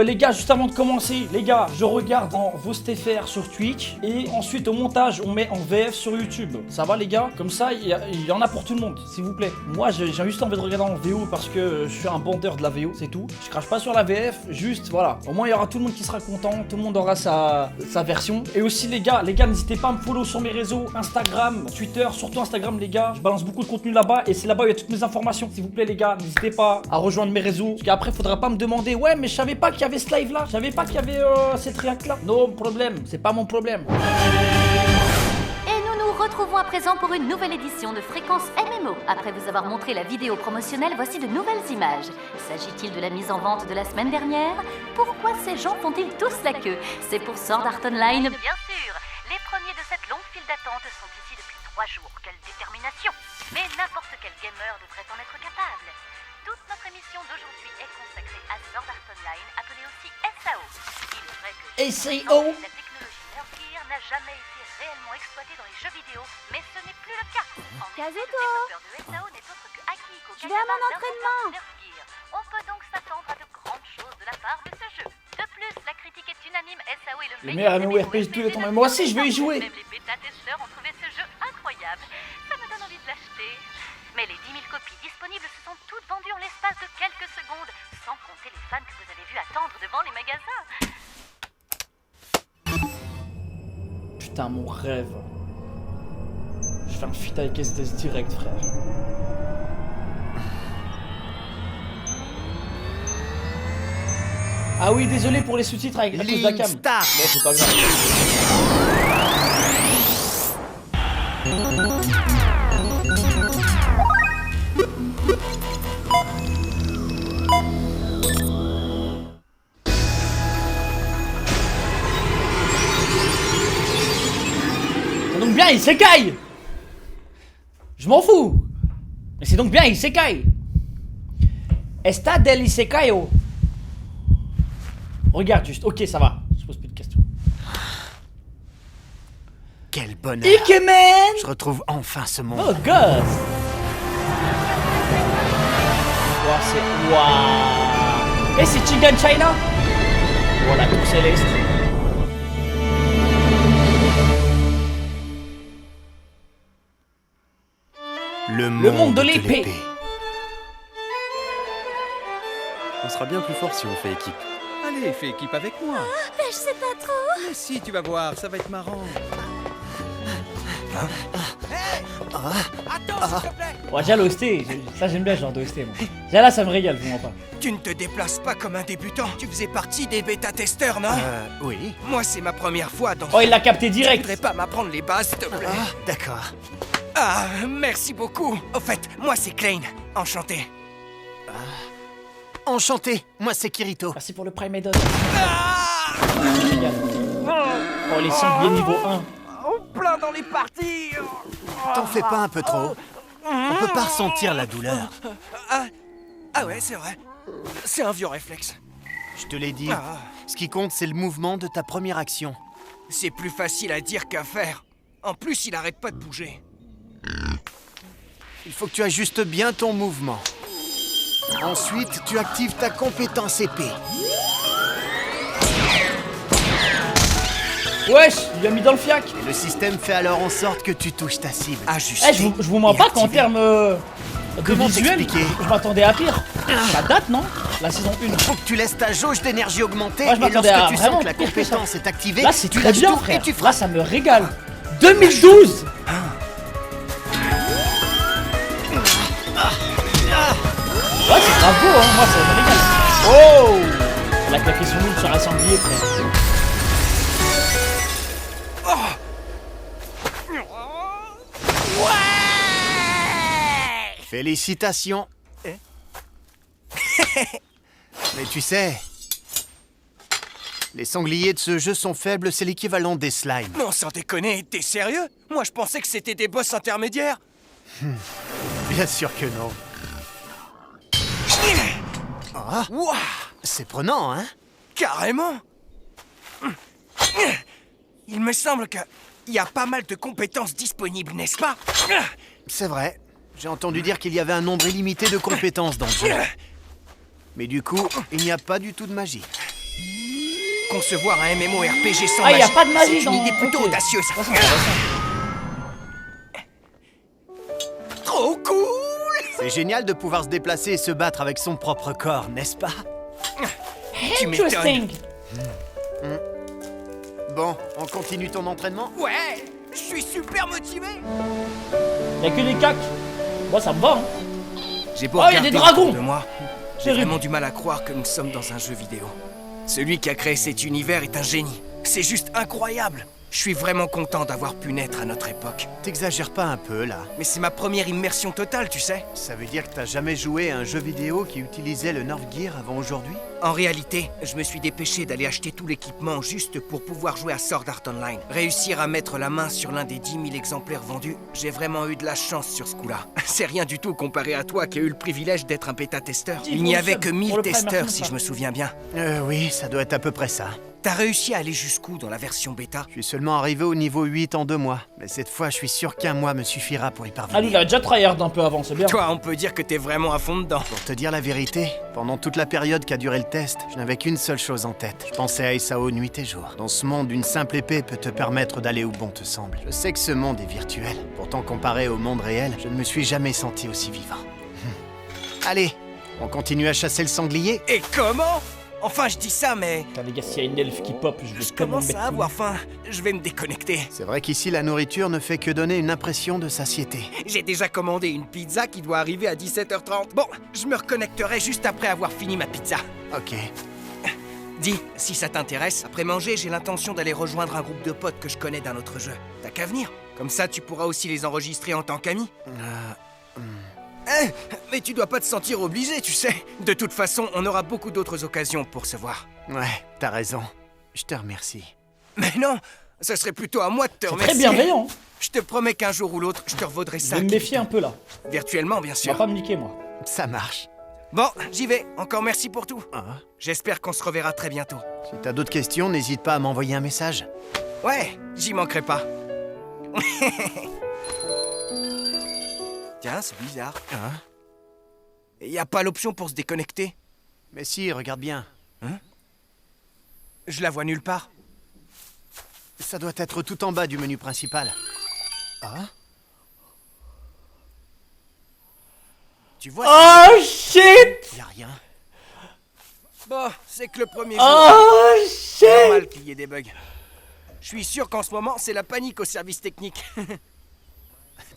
les gars, juste avant de commencer, les gars, je regarde en VosTFR sur Twitch et ensuite au montage, on met en VF sur YouTube. Ça va les gars? Comme ça, il y en a pour tout le monde, s'il vous plaît. Moi, j'ai juste envie de regarder en VO parce que je suis un bandeur de la VO, c'est tout. Je crache pas sur la VF, juste voilà. Au moins, il y aura tout le monde qui sera content, tout le monde aura sa version. Et aussi les gars, n'hésitez pas à me follow sur mes réseaux, Instagram, Twitter, surtout Instagram les gars. Je balance beaucoup de contenu là-bas et c'est là-bas où il y a toutes mes informations. S'il vous plaît les gars, n'hésitez pas à rejoindre mes réseaux. Parce qu'après, faudra pas me demander, ouais, mais je savais pas qu'il y avait ce live là, je savais pas qu'il y avait cette réact là. Non problème, c'est pas mon problème. Et nous nous retrouvons à présent pour une nouvelle édition de Fréquence MMO. Après vous avoir montré la vidéo promotionnelle, voici de nouvelles images. S'agit-il de la mise en vente de la semaine dernière? Pourquoi ces gens font-ils tous la queue? C'est pour Sword Art Online, bien sûr. Les premiers de cette longue file d'attente sont ici depuis 3 jours. Quelle détermination! Mais n'importe quel gamer devrait en être capable. Toute notre émission d'aujourd'hui est consacrée à Sword Art Online, appelée aussi SAO. Il est vrai que SAO. la technologie Nerfgear n'a jamais été réellement exploitée dans les jeux vidéo, mais ce n'est plus le cas. En effet, le développeur de SAO n'est autre que Akihiko Kayama d'Inventor Nerfgear. On peut donc s'attendre à de grandes choses de la part de ce jeu. De plus, la critique est unanime, SAO est le meilleur MMORPG de tous les temps. Mais moi aussi, je veux y jouer. Même les bêta-testeurs ont trouvé ce jeu incroyable. Ça me donne envie de l'acheter. Mais les 10 000 copies disponibles se sont toutes vendues en l'espace de quelques secondes, sans compter les fans que vous avez vus attendre devant les magasins. Putain, mon rêve. Je fais un feat avec SDS direct, frère. Ah oui, désolé pour les sous-titres avec la cause de la cam. Bon, c'est pas grave. C'est donc bien Isekai. Je m'en fous. Mais c'est donc bien Isekai. Está del Isekaio. Regarde juste, ok ça va, je pose plus de questions. Quel bonheur! Ikemen! Je retrouve enfin ce monde. Oh god! Wow, c'est... Waouh! Et c'est Chingan China? Oh la tour céleste. Le monde de l'épée. On sera bien plus fort si on fait équipe. Allez, fais équipe avec moi. Mais je sais pas trop. Mais si, tu vas voir, ça va être marrant. Attends, s'il te plaît. Ouais, déjà l'OST, ça j'aime bien ce genre d'OST moi. Déjà là ça me régale, je vous mens pas. Tu ne te déplaces pas comme un débutant. Tu faisais partie des bêta-testeurs, non? Oui. Moi, c'est ma première fois, donc... Oh, il l'a capté Tu direct. voudrais pas m'apprendre les bases, s'il te plaît? D'accord. Ah, merci beaucoup. Au fait, moi, c'est Klein. Enchanté. Enchanté, moi c'est Kirito. Merci pour le Prime Edon. Oh, les sangliers niveau 1. On plein dans les parties. T'en fais pas un peu trop. On peut pas ressentir la douleur. Ah ouais, c'est vrai. C'est un vieux réflexe. Je te l'ai dit. Ah. Ce qui compte, c'est le mouvement de ta première action. C'est plus facile à dire qu'à faire. En plus, il arrête pas de bouger. Il faut que tu ajustes bien ton mouvement. Ensuite, tu actives ta compétence épée. Wesh, il lui a mis dans le fiac. Et le système fait alors en sorte que tu touches ta cible. Ajusté. Eh, je vous mens Et pas qu'en activé. termes de Comment visuel, t'expliquer je m'attendais à pire. Ça date, non? La saison 1. Faut que tu laisses ta jauge d'énergie augmenter. Moi, je et m'attendais lorsque à tu vraiment sens que la pire que ça. compétence est activée, Là, c'est tu très lâches bien, tout frère. et tu Là, frappes. ça me régale. 2012. Ouais, c'est grave beau, hein. Moi, ça me régale. Oh! Elle a claqué son look sur un sanglier, frère. Félicitations. Mais tu sais, les sangliers de ce jeu sont faibles, c'est l'équivalent des slimes. Non, sans déconner, t'es sérieux? Moi, je pensais que c'était des boss intermédiaires. Bien sûr que non. Ah, Ouah, c'est prenant, hein? carrément. Il me semble que il y a pas mal de compétences disponibles, n'est-ce pas? C'est vrai. J'ai entendu dire qu'il y avait un nombre illimité de compétences dans le jeu. Mais du coup, il n'y a pas du tout de magie. Concevoir un MMORPG sans Ah, y a magie, pas de magie c'est une dans- idée plutôt ok. audacieuse. Ça, c'est intéressant. Trop cool! C'est génial de pouvoir se déplacer et se battre avec son propre corps, n'est-ce pas? Tu m'étonnes. Interesting. Bon, on continue ton entraînement? Ouais, je suis super motivé. Y'a que des cacs. Moi, ça me va, hein. J'ai beau Oh, y a regarder des dragons. autour de moi, j'ai Terrible. vraiment du mal à croire que nous sommes dans un jeu vidéo. Celui qui a créé cet univers est un génie. C'est juste incroyable. Je suis vraiment content d'avoir pu naître à notre époque. T'exagères pas un peu, là? Mais c'est ma première immersion totale, tu sais. Ça veut dire que t'as jamais joué à un jeu vidéo qui utilisait le Nerf Gear avant aujourd'hui? En réalité, je me suis dépêché d'aller acheter tout l'équipement juste pour pouvoir jouer à Sword Art Online. Réussir à mettre la main sur l'un des 10 000 exemplaires vendus, j'ai vraiment eu de la chance sur ce coup-là. C'est rien du tout comparé à toi qui as eu le privilège d'être un bêta-testeur. Il n'y avait que 1000 testeurs, si je me souviens bien. Oui, ça doit être à peu près ça. T'as réussi à aller jusqu'où dans la version bêta? Je suis seulement arrivé au niveau 8 en 2 mois. Mais cette fois, je suis sûr qu'un mois me suffira pour y parvenir. Ah, lui, il a déjà tryhard un peu avant, c'est bien. Toi, on peut dire que t'es vraiment à fond dedans. Pour te dire la vérité, pendant toute la période qu'a duré le test, je n'avais qu'une seule chose en tête. Je pensais à SAO nuit et jour. Dans ce monde, une simple épée peut te permettre d'aller où bon te semble. Je sais que ce monde est virtuel. Pourtant, comparé au monde réel, je ne me suis jamais senti aussi vivant. Allez, on continue à chasser le sanglier? Et comment? Enfin, je dis ça, mais Putain, les gars, s'il y a une elfe qui pop, je vais je tellement commence mettre à avoir faim. Je vais me déconnecter. C'est vrai qu'ici, la nourriture ne fait que donner une impression de satiété. J'ai déjà commandé une pizza qui doit arriver à 17h30. Bon, je me reconnecterai juste après avoir fini ma pizza. Ok. Dis, si ça t'intéresse, après manger, j'ai l'intention d'aller rejoindre un groupe de potes que je connais d'un autre jeu. T'as qu'à venir. Comme ça, tu pourras aussi les enregistrer en tant qu'amis. Mais tu dois pas te sentir obligé, tu sais. De toute façon, on aura beaucoup d'autres occasions pour se voir. Ouais, t'as raison. Je te remercie. Mais non, ce serait plutôt à moi de te C'est remercier. très bienveillant. hein. Je te promets qu'un jour ou l'autre, je te revaudrai Je ça. vais me méfier un peu là. Virtuellement, bien Tu vas sûr. pas me niquer, moi. Ça marche. Bon, j'y vais. Encore merci pour tout. Ah. J'espère qu'on se reverra très bientôt. Si t'as d'autres questions, n'hésite pas à m'envoyer un message. Ouais, j'y manquerai pas. Tiens, c'est bizarre. Hein? Y a pas l'option pour se déconnecter? Mais si, regarde bien. Je la vois nulle part. Ça doit être tout en bas du menu principal. Ah? Tu vois, Oh shit! y a rien. Bon, c'est que le premier jour. Oh C'est shit! normal qu'il y ait des bugs. Je suis sûr qu'en ce moment, c'est la panique au service technique.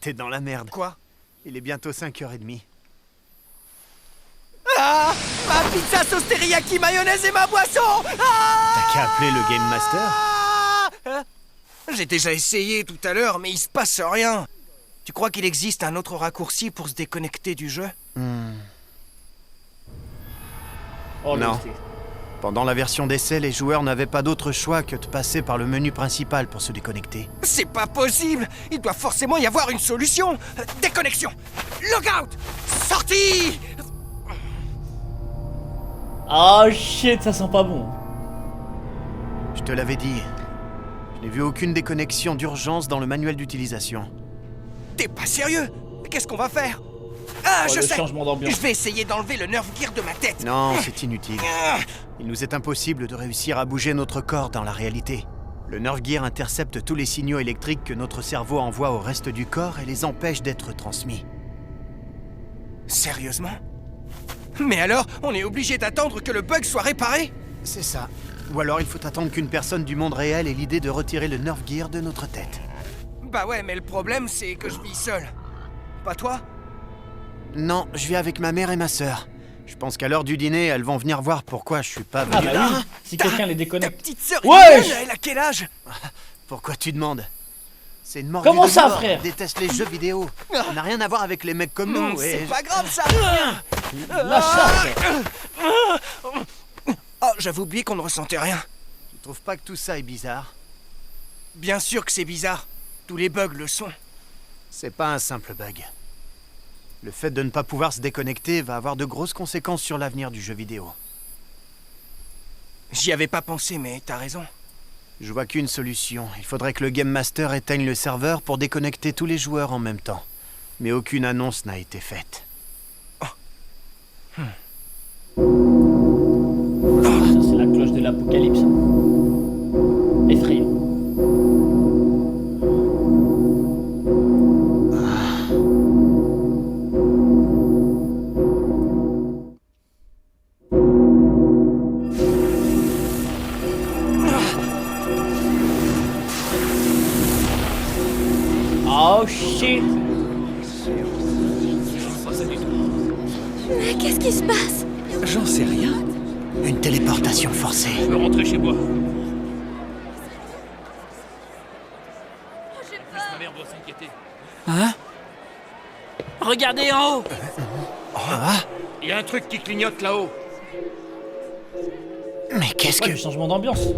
T'es dans la merde. Quoi? Il est bientôt 5h30. Ah! Ma pizza sauce teriyaki mayonnaise et ma boisson! Ah! T'as qu'à appeler le Game Master. Ah! J'ai déjà essayé tout à l'heure, mais il se passe rien. Tu crois qu'il existe un autre raccourci pour se déconnecter du jeu? Oh, Non. le- Pendant la version d'essai, les joueurs n'avaient pas d'autre choix que de passer par le menu principal pour se déconnecter. C'est pas possible! Il doit forcément y avoir une solution! Déconnexion! Logout! Sortie! Oh shit, ça sent pas bon. Je te l'avais dit. Je n'ai vu aucune déconnexion d'urgence dans le manuel d'utilisation. T'es pas sérieux? Qu'est-ce qu'on va faire? Ah, Oh, je le sais! changement d'ambiance. Je vais essayer d'enlever le Nerf Gear de ma tête! Non, c'est inutile. Ah! Il nous est impossible de réussir à bouger notre corps dans la réalité. Le Nerf Gear intercepte tous les signaux électriques que notre cerveau envoie au reste du corps et les empêche d'être transmis. Sérieusement? Mais alors, on est obligé d'attendre que le bug soit réparé? C'est ça. Ou alors il faut attendre qu'une personne du monde réel ait l'idée de retirer le Nerf Gear de notre tête. Bah ouais, mais le problème, c'est que je vis seul. Pas toi? Non, je vis avec ma mère et ma sœur. Je pense qu'à l'heure du dîner, elles vont venir voir pourquoi je suis pas venu Ah bah là. oui, si quelqu'un les Ta déconnecte. petite sœur Wesh! mignonne, elle a quel âge? Pourquoi tu demandes? C'est une mordue Comment de ça, mort. frère? Elle déteste les jeux vidéo. Ça n'a rien à voir avec les mecs comme nous. C'est et- pas grave, ça! Lâche ça, frère. Oh, j'avais oublié qu'on ne ressentait rien. Tu trouves pas que tout ça est bizarre? Bien sûr que c'est bizarre. Tous les bugs le sont. C'est pas un simple bug. Le fait de ne pas pouvoir se déconnecter va avoir de grosses conséquences sur l'avenir du jeu vidéo. J'y avais pas pensé, mais t'as raison. Je vois qu'une solution. Il faudrait que le Game Master éteigne le serveur pour déconnecter tous les joueurs en même temps. Mais aucune annonce n'a été faite. Ça, c'est la cloche de l'apocalypse. Effrayant. Oh shit! Mais qu'est-ce qui se passe? J'en sais rien. Une téléportation forcée. Je veux rentrer chez moi. Ma mère doit s'inquiéter. Hein? Regardez en haut. Ah, Il y a un truc qui clignote là-haut. mais qu'est-ce Ouais, que... du changement d'ambiance.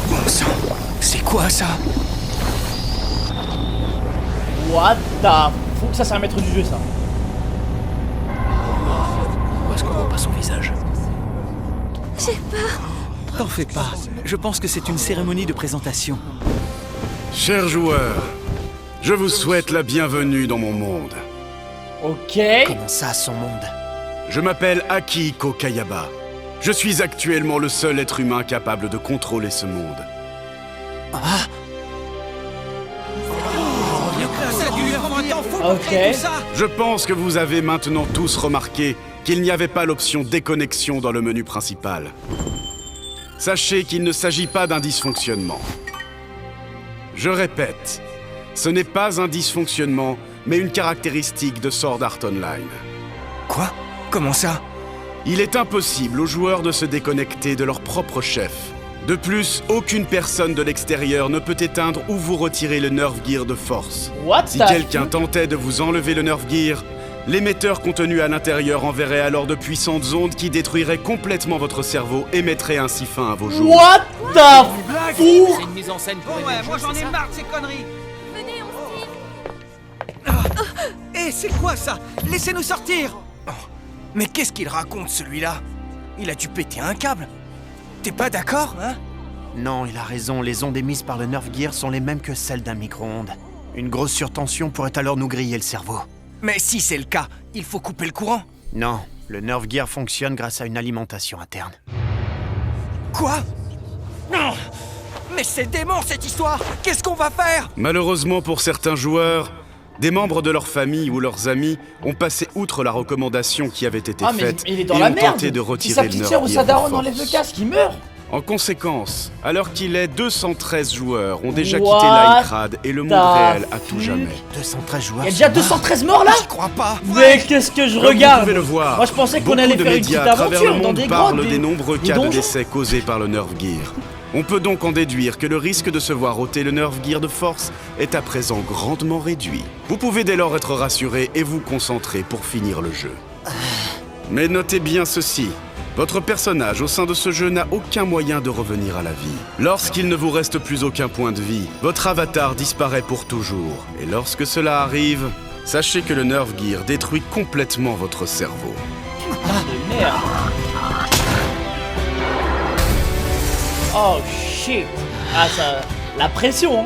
Bon sang, c'est quoi ça? What the fuck? Ça, c'est un maître du jeu, ça. Pourquoi est-ce qu'on voit pas son visage? J'ai peur. T'en fais pas. Je pense que c'est une cérémonie de présentation. Chers joueurs, je vous souhaite la bienvenue dans mon monde. Ok. Comment ça, son monde? Je m'appelle Akihiko Kayaba. Je suis actuellement le seul être humain capable de contrôler ce monde. Ah, Ok. Je pense que vous avez maintenant tous remarqué qu'il n'y avait pas l'option déconnexion dans le menu principal. Sachez qu'il ne s'agit pas d'un dysfonctionnement. Je répète, ce n'est pas un dysfonctionnement, mais une caractéristique de Sword Art Online. Quoi? Comment ça? Il est impossible aux joueurs de se déconnecter de leur propre chef. De plus, aucune personne de l'extérieur ne peut éteindre ou vous retirer le Nerve Gear de force. What Si the quelqu'un fuck? tentait de vous enlever le Nerve Gear, l'émetteur contenu à l'intérieur enverrait alors de puissantes ondes qui détruiraient complètement votre cerveau et mettraient ainsi fin à vos jours. What the fuck? C'est une mise en scène pour aider le jeu, moi j'en c'est ai ça marre de ces conneries. Venez, on se tire. Eh, c'est quoi ça? Laissez-nous sortir. Oh, mais qu'est-ce qu'il raconte celui-là? Il a dû péter un câble. T'es pas d'accord, hein? non, il a raison, les ondes émises par le Nerve Gear sont les mêmes que celles d'un micro-ondes. Une grosse surtension pourrait alors nous griller le cerveau. Mais si c'est le cas, il faut couper le courant. Non, le Nerve Gear fonctionne grâce à une alimentation interne. Quoi? Non! Mais c'est dément cette histoire! Qu'est-ce qu'on va faire? Malheureusement pour certains joueurs, des membres de leur famille ou leurs amis ont passé outre la recommandation qui avait été Ah mais faite il est dans et la ont merde. tenté de Si sa retirer le petite Nerve sœur ou Gear sa de daronne enlève le force. casque, il meurt. En conséquence, alors qu'il est 213 joueurs ont déjà What quitté l'Incrad et le monde the réel à tout fuck? jamais. 213 joueurs. Il y a déjà sont morts. 213 morts là? Je crois pas! Mais qu'est-ce que je Comme regarde? vous pouvez le voir, Moi je pensais qu'on beaucoup allait de faire une petite médias à travers le aventure dans monde des parlent grottes, des nombreux des cas de donjons. décès causés par le Nerve Gear. On peut donc en déduire que le risque de se voir ôter le Nerve Gear de force est à présent grandement réduit. Vous pouvez dès lors être rassuré et vous concentrer pour finir le jeu. Mais notez bien ceci. Votre personnage au sein de ce jeu n'a aucun moyen de revenir à la vie. Lorsqu'il ne vous reste plus aucun point de vie, votre avatar disparaît pour toujours. Et lorsque cela arrive, sachez que le Nerve Gear détruit complètement votre cerveau. De merde. Oh shit. Ah ça... La pression hein.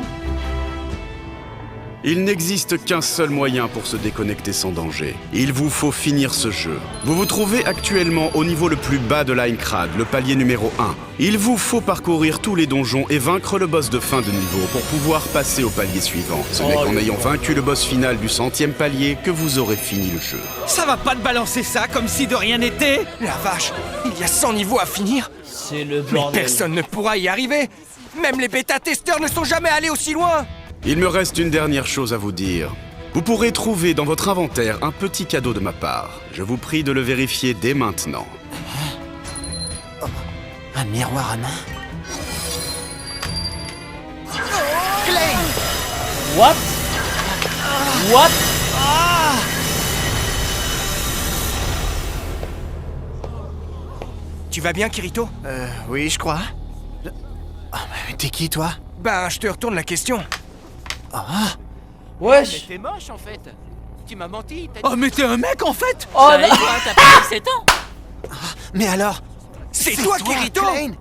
Il n'existe qu'un seul moyen pour se déconnecter sans danger. Il vous faut finir ce jeu. Vous vous trouvez actuellement au niveau le plus bas de l'Aincrad, le palier numéro 1. Il vous faut parcourir tous les donjons et vaincre le boss de fin de niveau pour pouvoir passer au palier suivant. Ce n'est qu'en ayant vaincu le boss final du 100e palier que vous aurez fini le jeu. Ça va pas te balancer ça comme si de rien n'était? La vache, il y a 100 niveaux à finir. C'est le Mais bordel. personne ne pourra y arriver. Même les bêta-testeurs ne sont jamais allés aussi loin. Il me reste une dernière chose à vous dire. Vous pourrez trouver dans votre inventaire un petit cadeau de ma part. Je vous prie de le vérifier dès maintenant. Un miroir à main. What? What? Tu vas bien, Kirito? Oui, je crois. Ah, mais t'es qui, toi? Ben, je te retourne la question. Wesh. T'es moche en fait. Tu m'as menti. Oh, mais t'es un mec en fait! Oh Et non. toi, t'as pas 17 ans. Mais alors? C'est toi, Kirito Klein?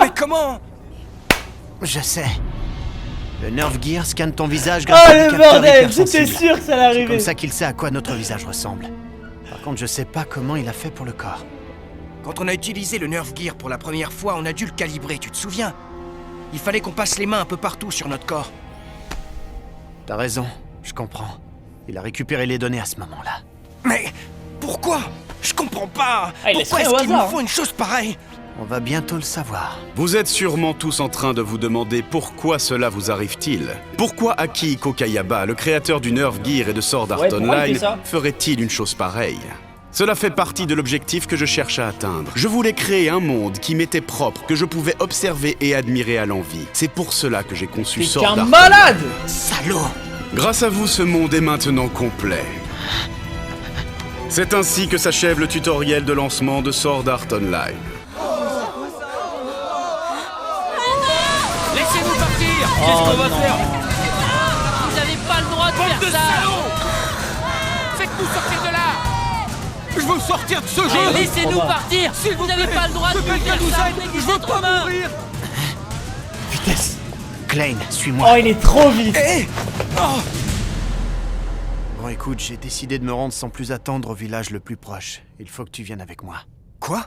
Mais comment? Je sais. Le Nerve Gear scanne ton visage grâce Oh à des le capteurs bordel, j'étais hypersensibles. sûr que ça allait C'est arriver. comme ça qu'il sait à quoi notre visage ressemble. Par contre, je sais pas comment il a fait pour le corps. Quand on a utilisé le Nerve Gear pour la première fois, on a dû le calibrer, tu te souviens? Il fallait qu'on passe les mains un peu partout sur notre corps. T'as raison, je comprends. Il a récupéré les données à ce moment-là. Mais pourquoi? Je comprends pas. Ah, il Pourquoi laisse est-ce rien au qu'ils nous hasard, font une chose pareille? On va bientôt le savoir. Vous êtes sûrement tous en train de vous demander pourquoi cela vous arrive-t-il. Pourquoi Akihiko Kayaba, le créateur du Nerve Gear et de Sword Art Ouais, pourquoi il Online, fait ça ferait-il une chose pareille? Cela fait partie de l'objectif que je cherche à atteindre. Je voulais créer un monde qui m'était propre, que je pouvais observer et admirer à l'envi. C'est pour cela que j'ai conçu T'es Sword qu'un Art malade. Salaud! Grâce à vous, ce monde est maintenant complet. C'est ainsi que s'achève le tutoriel de lancement de Sword Art Online. Laissez-nous partir. Qu'est-ce qu'on va faire? Vous n'avez pas le droit de faire ça. Faites-nous sortir de là. Je veux sortir de ce jeu. Allez, laissez-nous Trop bas. partir. Vous n'avez pas le droit de Que nous quelqu'un faire nous ça. aide. Vous êtes Je veux des pas humains. mourir. Vitesse. Klein, suis-moi. Oh il est trop vite. Hé! Bon, écoute, j'ai décidé de me rendre sans plus attendre au village le plus proche. Il faut que tu viennes avec moi. Quoi?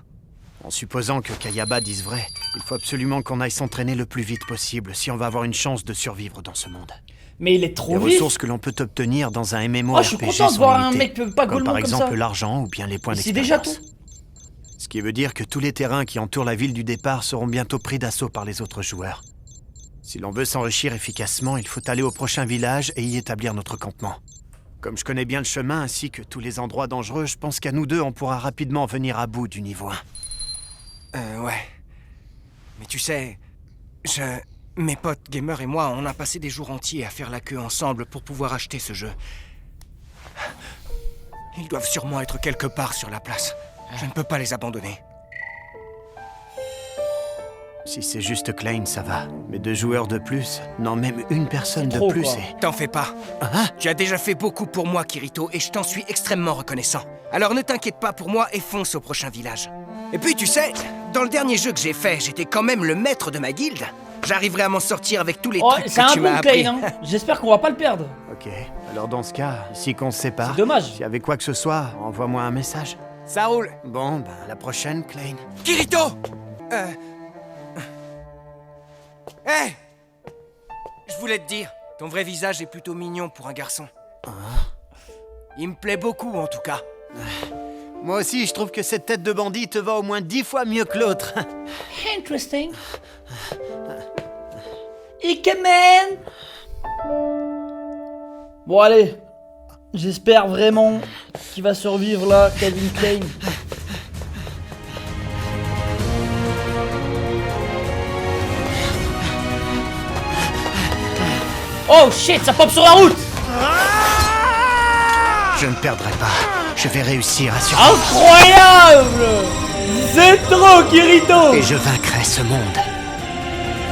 En supposant que Kayaba dise vrai, il faut absolument qu'on aille s'entraîner le plus vite possible si on va avoir une chance de survivre dans ce monde. Mais il est Les trop vite. ressources que l'on peut obtenir dans un MMORPG Oh je suis content de sont voir un limitées, mec pas comme golemont par comme exemple ça. l'argent ou bien les points C'est déjà d'expérience. Ce qui veut dire que tous les terrains qui entourent la ville du départ seront bientôt pris d'assaut par les autres joueurs. Si l'on veut s'enrichir efficacement, il faut aller au prochain village et y établir notre campement. Comme je connais bien le chemin ainsi que tous les endroits dangereux, je pense qu'à nous deux, on pourra rapidement venir à bout du niveau 1. Ouais. Mais tu sais, mes potes gamers et moi, on a passé des jours entiers à faire la queue ensemble pour pouvoir acheter ce jeu. Ils doivent sûrement être quelque part sur la place. Je ne peux pas les abandonner. Si c'est juste Klein, ça va. Mais 2 joueurs de plus, non, même une personne de trop, plus, quoi. et... T'en fais pas. Hein? Tu as déjà fait beaucoup pour moi, Kirito, et je t'en suis extrêmement reconnaissant. Alors ne t'inquiète pas pour moi et fonce au prochain village. Et puis, tu sais, dans le dernier jeu que j'ai fait, j'étais quand même le maître de ma guilde. J'arriverai à m'en sortir avec tous les Oh trucs c'est que un tu m'as bon appris. Klein hein. J'espère qu'on va pas le perdre. Ok, alors dans ce cas, ici qu'on se sépare... C'est dommage. Si avec quoi que ce soit, envoie-moi un message. Ça roule. Bon, ben, à la prochaine, Klein. Kirito! Hé! Je voulais te dire, ton vrai visage est plutôt mignon pour un garçon. Il me plaît beaucoup, en tout cas. Moi aussi, je trouve que cette tête de bandit te va au moins 10 fois mieux que l'autre. Interesting. Ikemen. Bon allez. J'espère vraiment qu'il va survivre là, Calvin Klein. Oh shit, ça pop sur la route. Je ne perdrai pas. Je vais réussir à survivre. Incroyable. C'est trop, Kirito. Et je vaincrai ce monde.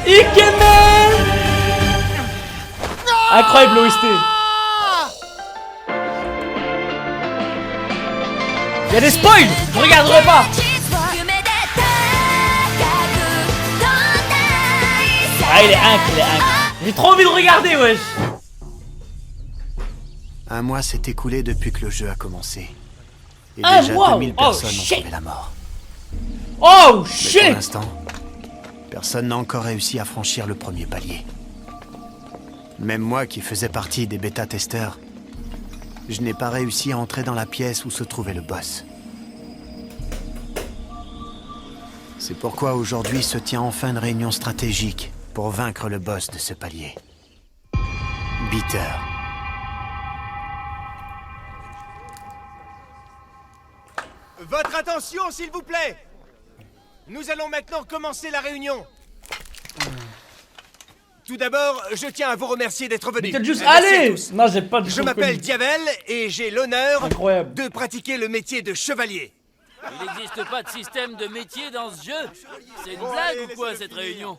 Ikemen. Incroyable l'OST. Y'a des spoils. Je regarderai pas. Ah il est inc, J'ai trop envie de regarder, wesh. Un mois s'est écoulé depuis que le jeu a commencé. Et Un déjà mois? 2000 Oh, personnes ont shit. trouvé la mort. Oh Mais pour shit. l'instant, personne n'a encore réussi à franchir le premier palier. Même moi qui faisais partie des bêta-testeurs, je n'ai pas réussi à entrer dans la pièce où se trouvait le boss. C'est pourquoi aujourd'hui se tient enfin une réunion stratégique pour vaincre le boss de ce palier. Bitter. Votre attention, s'il vous plaît. Nous allons maintenant commencer la réunion. Tout d'abord, je tiens à vous remercier d'être venus. Beetlejuice, Merci à allez. tous. Non, j'ai pas du Je tout m'appelle reconnu. Diavel et j'ai l'honneur Incroyable. de pratiquer le métier de chevalier. Il n'existe pas de système de métier dans ce jeu. C'est une blague ou quoi cette réunion?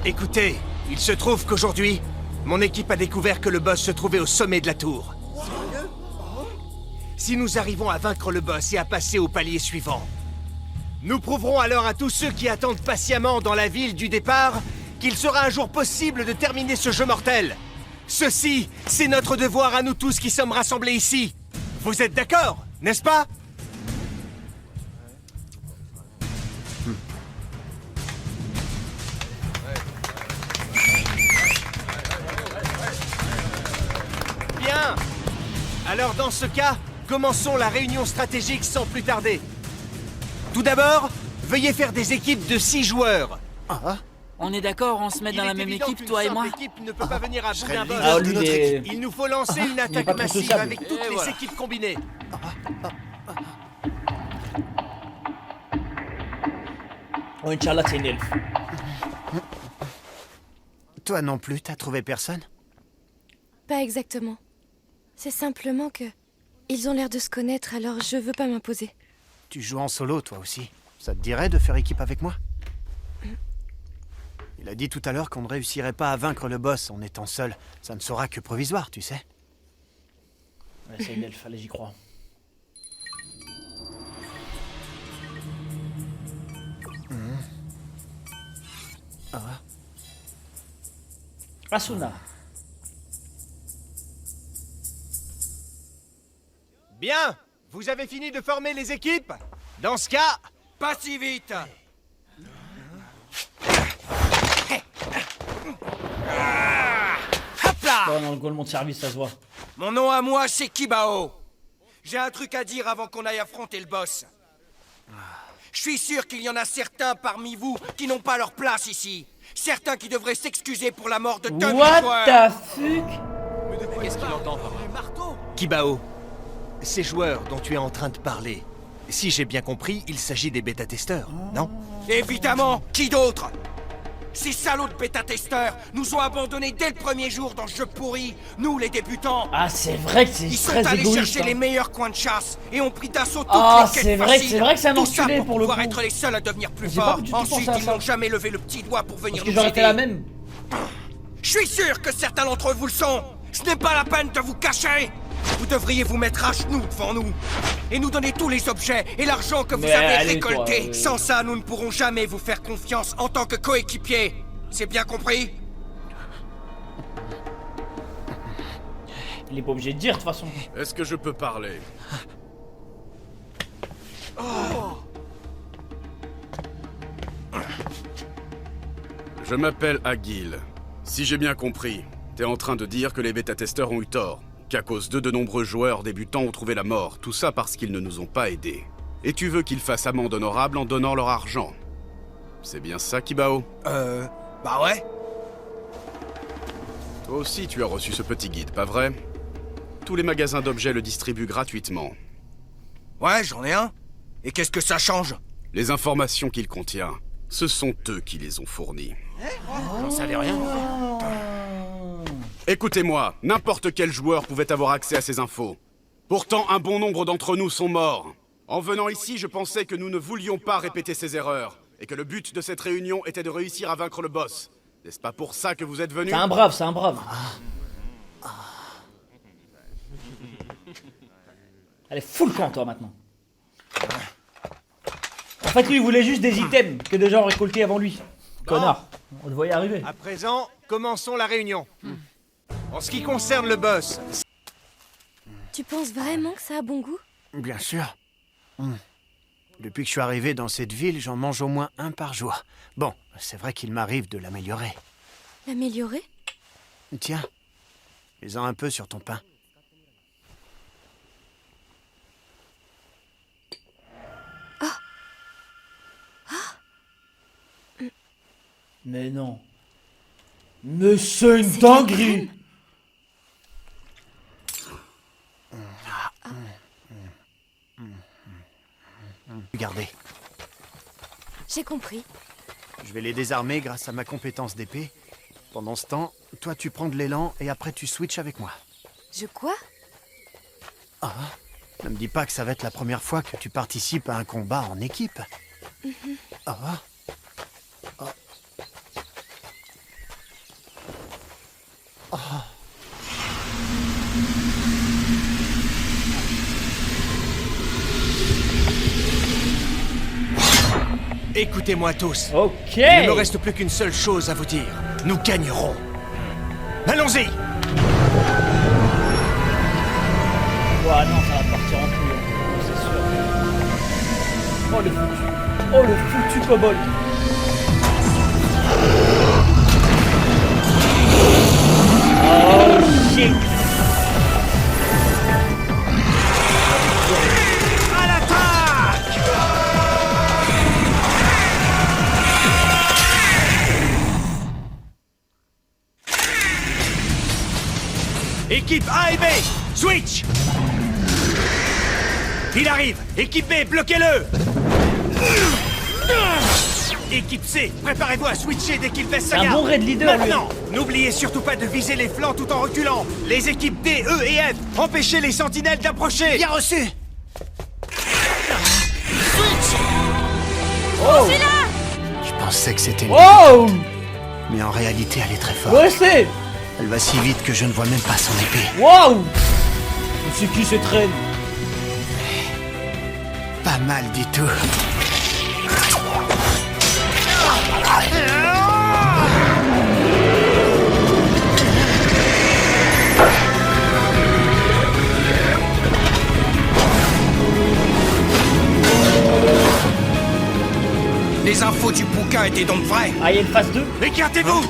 Écoutez, il se trouve qu'aujourd'hui, mon équipe a découvert que le boss se trouvait au sommet de la tour. si nous arrivons à vaincre le boss et à passer au palier suivant. Nous prouverons alors à tous ceux qui attendent patiemment dans la ville du départ qu'il sera un jour possible de terminer ce jeu mortel. Ceci, c'est notre devoir à nous tous qui sommes rassemblés ici. Vous êtes d'accord, n'est-ce pas? Bien. Alors dans ce cas, commençons la réunion stratégique sans plus tarder. Tout d'abord, veuillez faire des équipes de 6 joueurs. On est d'accord, on se met dans la même équipe, toi et moi? L'équipe ne peut pas venir à bout d'un boss. Ah, lui, il est- Il nous faut lancer une attaque pas massive sociable. avec toutes Et les voilà. équipes combinées. Oh, Inch'Allah, c'est une elfe. Toi non plus, t'as trouvé personne? Pas exactement. C'est simplement que... Ils ont l'air de se connaître, alors je veux pas m'imposer. Tu joues en solo, toi aussi. Ça te dirait de faire équipe avec moi? Il a dit tout à l'heure qu'on ne réussirait pas à vaincre le boss en étant seul. Ça ne sera que provisoire, tu sais. Ouais, c'est une elfe, allez, j'y crois. Asuna. Bien. Vous avez fini de former les équipes? Dans ce cas, Pas si vite. Hop là. Bon, dans le golemont de service, ça se voit. Mon nom à moi, c'est Kibao. J'ai un truc à dire avant qu'on aille affronter le boss. Je suis sûr qu'il y en a certains parmi vous qui n'ont pas leur place ici. Certains qui devraient s'excuser pour la mort de Tom What Joueur. the fuck? Qu'est-ce qu'il entend par là? Kibao, ces joueurs dont tu es en train de parler, si j'ai bien compris, il s'agit des bêta-testeurs, non? Évidemment, qui d'autre? Ces salauds de bêta-testeurs nous ont abandonnés dès le premier jour dans ce jeu pourri, nous les débutants. Ah, c'est vrai que c'est Ils sont très allés égoïste. chercher hein. les meilleurs coins de chasse et ont pris d'assaut toutes Ah, les quêtes c'est vrai que- faciles. c'est vrai que c'est un Tout ça enculé pour le pouvoir coup. être les seuls à devenir plus J'ai pas forts. du tout Ensuite, pensé à ils ça. n'ont jamais levé le petit doigt pour venir Parce que nous j'aurais aider. fait la même. Je suis sûr que certains d'entre vous le sont. Ce n'est pas la peine de vous cacher. Vous devriez vous mettre à genoux devant nous et nous donner tous les objets et l'argent que vous Mais avez allez, toi, récoltés. Sans ça, nous ne pourrons jamais vous faire confiance en tant que coéquipier. C'est bien compris? Il est pas obligé de dire, de toute façon. Est-ce que je peux parler? Je m'appelle Agil. Si j'ai bien compris, t'es en train de dire que les bêta-testeurs ont eu tort, qu'à cause d'eux, de nombreux joueurs débutants ont trouvé la mort, tout ça parce qu'ils ne nous ont pas aidés. Et tu veux qu'ils fassent amende honorable en donnant leur argent. C'est bien ça, Kibao? Bah ouais. Toi aussi, tu as reçu ce petit guide, pas vrai? Tous les magasins d'objets le distribuent gratuitement. Ouais, j'en ai un. Et qu'est-ce que ça change? Les informations qu'il contient, ce sont eux qui les ont fournies. J'en savais rien. Écoutez-moi, n'importe quel joueur pouvait avoir accès à ces infos. Pourtant, un bon nombre d'entre nous sont morts. En venant ici, je pensais que nous ne voulions pas répéter ces erreurs, et que le but de cette réunion était de réussir à vaincre le boss. N'est-ce pas pour ça que vous êtes venus? C'est un brave, c'est un brave. Allez, fous le camp, toi, maintenant. En fait, lui, il voulait juste des items que des gens ont récoltés avant lui. Connard. On le voyait arriver. À présent, commençons la réunion. En ce qui concerne le boss, Tu penses vraiment que ça a bon goût? Bien sûr. Depuis que je suis arrivé dans cette ville, j'en mange au moins un par jour. Bon, c'est vrai qu'il m'arrive de l'améliorer. L'améliorer? Tiens, mets-en un peu sur ton pain. Mais non. Mais c'est une dinguerie. Regardez, J'ai compris. je vais les désarmer grâce à ma compétence d'épée. Pendant ce temps, toi tu prends de l'élan et après tu switches avec moi. Je quoi? Ne me dis pas que ça va être la première fois que tu participes à un combat en équipe. Ah. Écoutez-moi tous. Ok. Il ne me reste plus qu'une seule chose à vous dire. Nous gagnerons. Allons-y. Ouais, non, ça va partir en couille, c'est sûr. Oh le foutu. Oh le foutu kobold. Oh shit. À l'attaque! Équipe A et B, switch! Il arrive! Équipe B, bloquez-le! Équipe C, préparez-vous à switcher dès qu'il baisse sa Un garde. bon raid leader, lui. Maintenant, n'oubliez surtout pas de viser les flancs tout en reculant. Les équipes D, E et F, empêchez les sentinelles d'approcher. Bien reçu. Oh. Je pensais que c'était une... Oh. Mais en réalité, elle est très forte. Ouais, c'est. Elle va si vite que je ne vois même pas son épée. Waouh. C'est qui cette reine? Pas mal du tout. Les infos du bouquin étaient donc vraies. Ah, il y a une phase 2. Écartez-vous!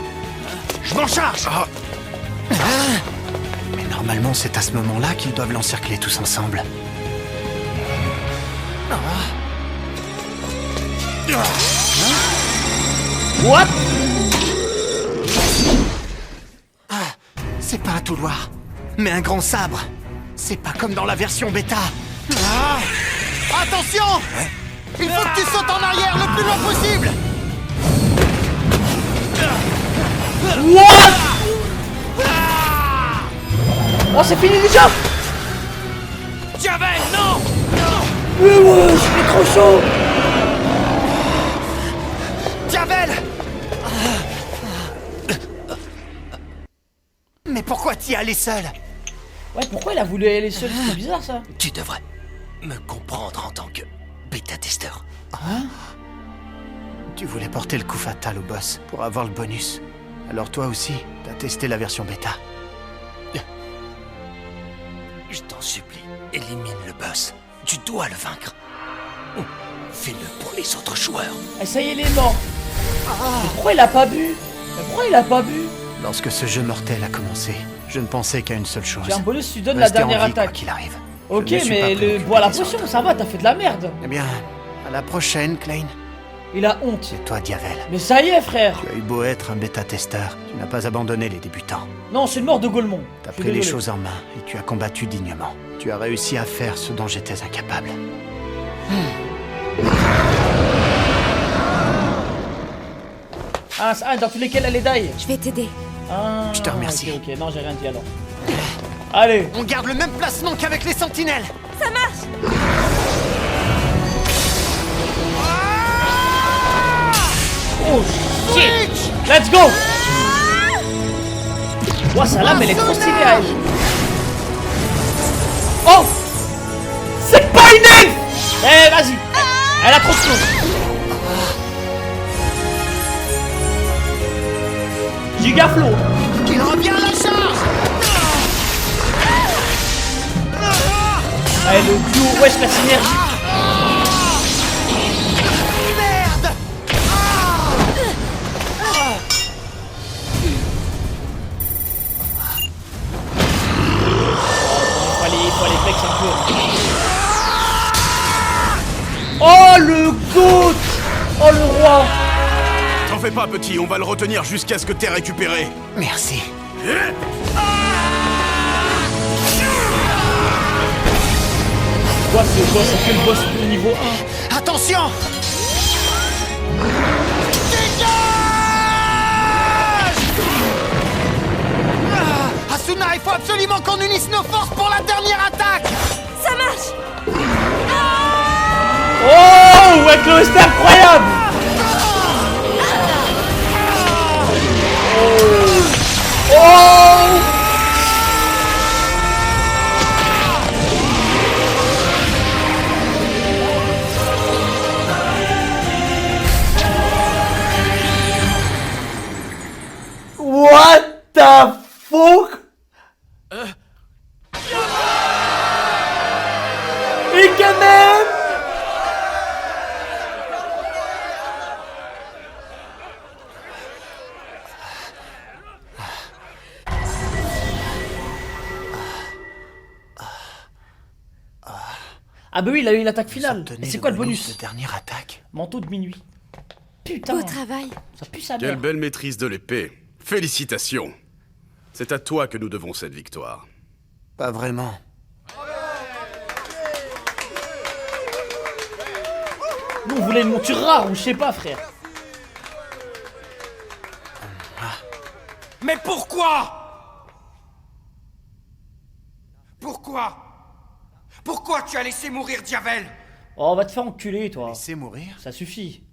Je m'en charge! Mais normalement, c'est à ce moment-là qu'ils doivent l'encercler tous ensemble. What? C'est pas un touloir, mais un grand sabre. C'est pas comme dans la version bêta. Attention! Il faut que tu sautes en arrière le plus loin possible! What? Oh, c'est fini déjà. Javel, non! Mais ouais, je suis trop chaud. Diavel! Mais pourquoi t'y es allé seul? Ouais, pourquoi il a voulu aller seul? C'est bizarre ça. Tu devrais me comprendre en tant que bêta-testeur. Hein? Tu voulais porter le coup fatal au boss pour avoir le bonus. Alors toi aussi, t'as testé la version bêta. Je t'en supplie, élimine le boss. Tu dois le vaincre. Fais-le pour les autres joueurs. Ah, ça y est, il est mort. Mais pourquoi il a pas bu? Mais pourquoi il a pas bu? Lorsque ce jeu mortel a commencé, je ne pensais qu'à une seule chose. J'ai un bonus si tu donnes la Rester en dernière vie, quoi attaque. qu'il arrive. Ok, Je ne suis pas mais le préoccupé bois à la des potion, autres. ça va, t'as fait de la merde. Eh bien, à la prochaine, Klein. Il a honte. C'est toi, Diavel. Mais ça y est, frère. Tu as eu beau être un bêta-testeur, tu n'as pas abandonné les débutants. Non, c'est le mort de Golemont. T'as Je suis pris les désolé. choses en main et tu as combattu dignement. Tu as réussi à faire ce dont j'étais incapable. Ah, dans tous lesquels elle est die. Je vais t'aider. Ah, Je te remercie. Ok, non, j'ai rien dit alors. Allez. On garde le même placement qu'avec les sentinelles. Oh shit. Let's go. Ouah, sa lame, elle est trop stylée, elle. Oh. C'est pas une elfe. Eh, vas-y. Elle a trop de choses. Gigaflo. Il revient à la charge. Allez, le duo, wesh, la synergie. Merde. Faut aller flex un peu. Oh, le goat. Oh, le roi. T'en fais pas, petit, on va le retenir jusqu'à ce que t'aies récupéré. Merci. Quoi, ce boss, c'est le boss de niveau 1. Attention. Asuna, il faut absolument qu'on unisse nos forces pour la dernière attaque. Ça marche. Oh, avec le c'était incroyable. Oh. Ah bah oui, il a eu l'attaque finale. Vous Et obtenez c'est quoi le de bonus? dernière attaque. Manteau de minuit. Putain, Beau travail. ça pue sa Quelle mère. belle maîtrise de l'épée. Félicitations. C'est à toi que nous devons cette victoire. Pas vraiment. Nous, on voulait une monture rare ou je sais pas, frère. Mais pourquoi? Pourquoi? Pourquoi tu as laissé mourir Diavel? Oh, on va te faire enculer, toi. Laissez mourir. Ça suffit.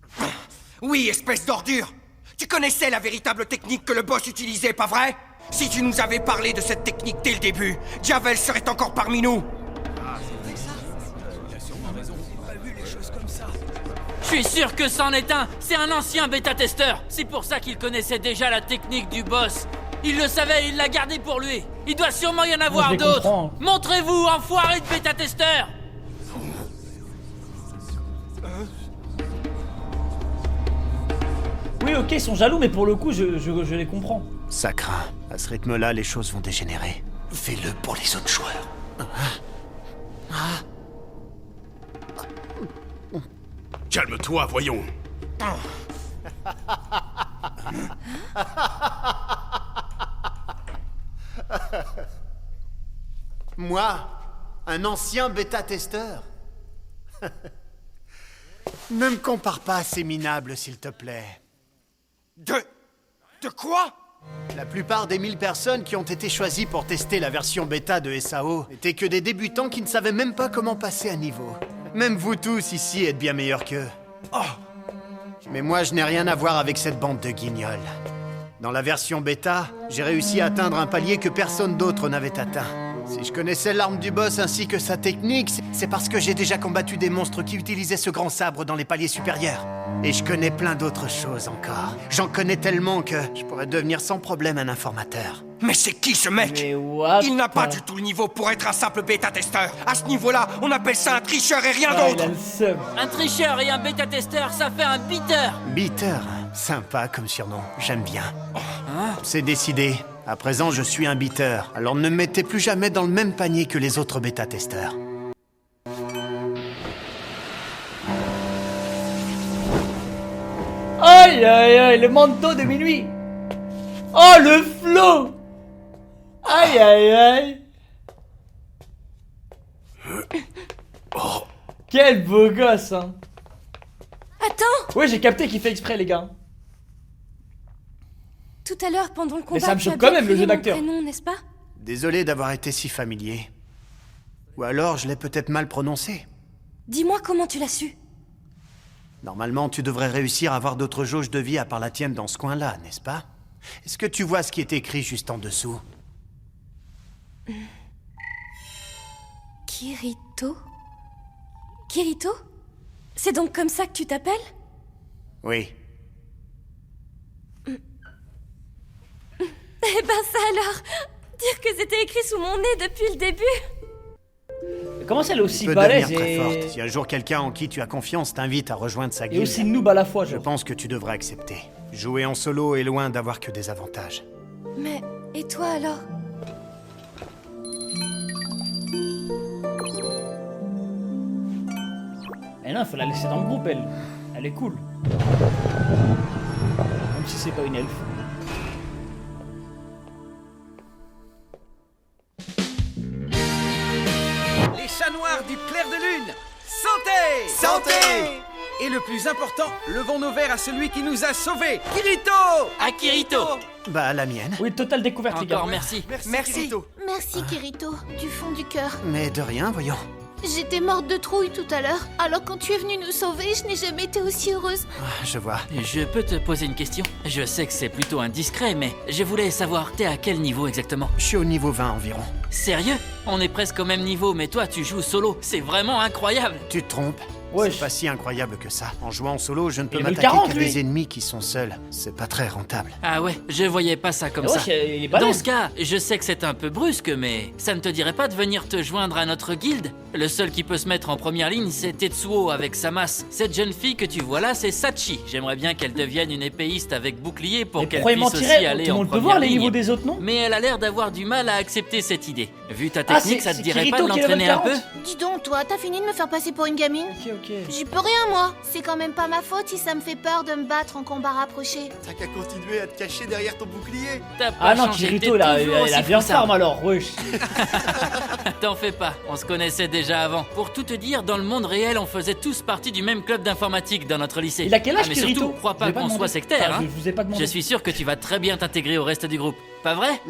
Oui, espèce d'ordure! Tu connaissais la véritable technique que le boss utilisait, pas vrai? Si tu nous avais parlé de cette technique dès le début, Diavel serait encore parmi nous! Je suis sûr que c'en est un. C'est un ancien bêta-testeur. C'est pour ça qu'il connaissait déjà la technique du boss. Il le savait, il l'a gardé pour lui. Il doit sûrement y en avoir je les d'autres. comprends. Montrez-vous, enfoiré de bêta-testeur. Oui, ok, ils sont jaloux, mais pour le coup, je les comprends. Ça craint. À ce rythme-là, les choses vont dégénérer. Fais-le pour les autres joueurs. Calme-toi, voyons. Moi, un ancien bêta-testeur. Ne me compare pas à ces minables, s'il te plaît. De quoi? La plupart des 1000 personnes qui ont été choisies pour tester la version bêta de SAO n'étaient que des débutants qui ne savaient même pas comment passer à niveau. Même vous tous ici êtes bien meilleurs qu'eux. Oh. Mais moi, je n'ai rien à voir avec cette bande de guignols. Dans la version bêta, j'ai réussi à atteindre un palier que personne d'autre n'avait atteint. Si je connaissais l'arme du boss ainsi que sa technique, c'est parce que j'ai déjà combattu des monstres qui utilisaient ce grand sabre dans les paliers supérieurs. Et je connais plein d'autres choses encore. J'en connais tellement que je pourrais devenir sans problème un informateur. Mais c'est qui ce mec? Mais what? Il n'a pas du tout le niveau pour être un simple bêta-testeur. À ce niveau-là, on appelle ça un tricheur et rien Ah, il d'autre. a le seum. Un tricheur et un bêta-testeur, ça fait un beater. Beater, sympa comme surnom, j'aime bien. C'est décidé. À présent, je suis un beater. Alors ne me mettez plus jamais dans le même panier que les autres bêta-testeurs. Aïe, aïe, aïe, le manteau de minuit. Oh, le flow. Aïe, aïe, aïe. Quel beau gosse, hein. Attends! Ouais, j'ai capté qu'il fait exprès, les gars. Tout à l'heure, pendant le combat, ça me tu as choque quand bien même, le crié jeu mon d'acteur. prénom, n'est-ce pas? Désolé d'avoir été si familier. Ou alors, je l'ai peut-être mal prononcé. Dis-moi comment tu l'as su. Normalement, tu devrais réussir à avoir d'autres jauges de vie à part la tienne dans ce coin-là, n'est-ce pas? Est-ce que tu vois ce qui est écrit juste en dessous? Kirito? Kirito? C'est donc comme ça que tu t'appelles? Oui. Eh ben ça alors! Dire que c'était écrit sous mon nez depuis le début! Comment ça, elle est aussi Tu peux balèze devenir très et... forte. Si un jour quelqu'un en qui tu as confiance t'invite à rejoindre sa et guilde, aussi noob à la fois, je genre. pense que tu devrais accepter. Jouer en solo est loin d'avoir que des avantages. Mais, et toi alors? Eh non, faut la laisser dans le groupe, elle. Elle est cool. Même si c'est pas une elfe. Les chats noirs du clair de lune. Santé! Santé! Et le plus important, levons nos verres à celui qui nous a sauvés, Kirito! À Kirito. Bah, la mienne. Oui, totale découverte, les gars. Encore merci. Merci. Merci Kirito, du fond du cœur. Mais de rien, voyons. J'étais morte de trouille tout à l'heure, alors quand tu es venu nous sauver, je n'ai jamais été aussi heureuse. Ah, je vois. Je peux te poser une question? Je sais que c'est plutôt indiscret, mais je voulais savoir, t'es à quel niveau exactement? Je suis au niveau 20 environ. Sérieux? On est presque au même niveau, mais toi tu joues solo, c'est vraiment incroyable! Tu te trompes. Wesh. C'est pas si incroyable que ça. En jouant en solo, je ne peux Il est m'attaquer 40, qu'à lui. des ennemis qui sont seuls. C'est pas très rentable. Ah ouais, je voyais pas ça comme Mais ça. wesh, il est Dans balèze. ce cas, je sais que c'est un peu brusque, mais ça ne te dirait pas de venir te joindre à notre guilde? Le seul qui peut se mettre en première ligne, c'est Tetsuo avec sa masse. Cette jeune fille que tu vois là, c'est Sachi. J'aimerais bien qu'elle devienne une épéiste avec bouclier pour Mais qu'elle pourquoi il puisse aussi mentirait? aller Tout le en monde peut première voir les ligne. niveaux des autres, non? Mais elle a l'air d'avoir du mal à accepter cette idée. Vu ta Ah, technique, ça te c'est dirait Kirito pas de qui est level l'entraîner un peu? 40. Dis donc, toi, t'as fini de me faire passer pour une gamine? Ok. J'y peux rien, moi. C'est quand même pas ma faute si ça me fait peur de me battre en combat rapproché. T'as qu'à continuer à te cacher derrière ton bouclier. T'as pas Ah non, changé, Kirito, t'es il a toujours aussi bien foussard. farm alors, wesh. T'en fais pas, on se connaissait déjà avant. Pour tout te dire, dans le monde réel, on faisait tous partie du même club d'informatique dans notre lycée. Il a quel âge, mais Kirito? surtout, crois Je pas l'ai pas qu'on demandé. soit sectaire, Enfin, hein. je vous ai pas demandé. Je suis sûr que tu vas très bien t'intégrer au reste du groupe. Pas vrai?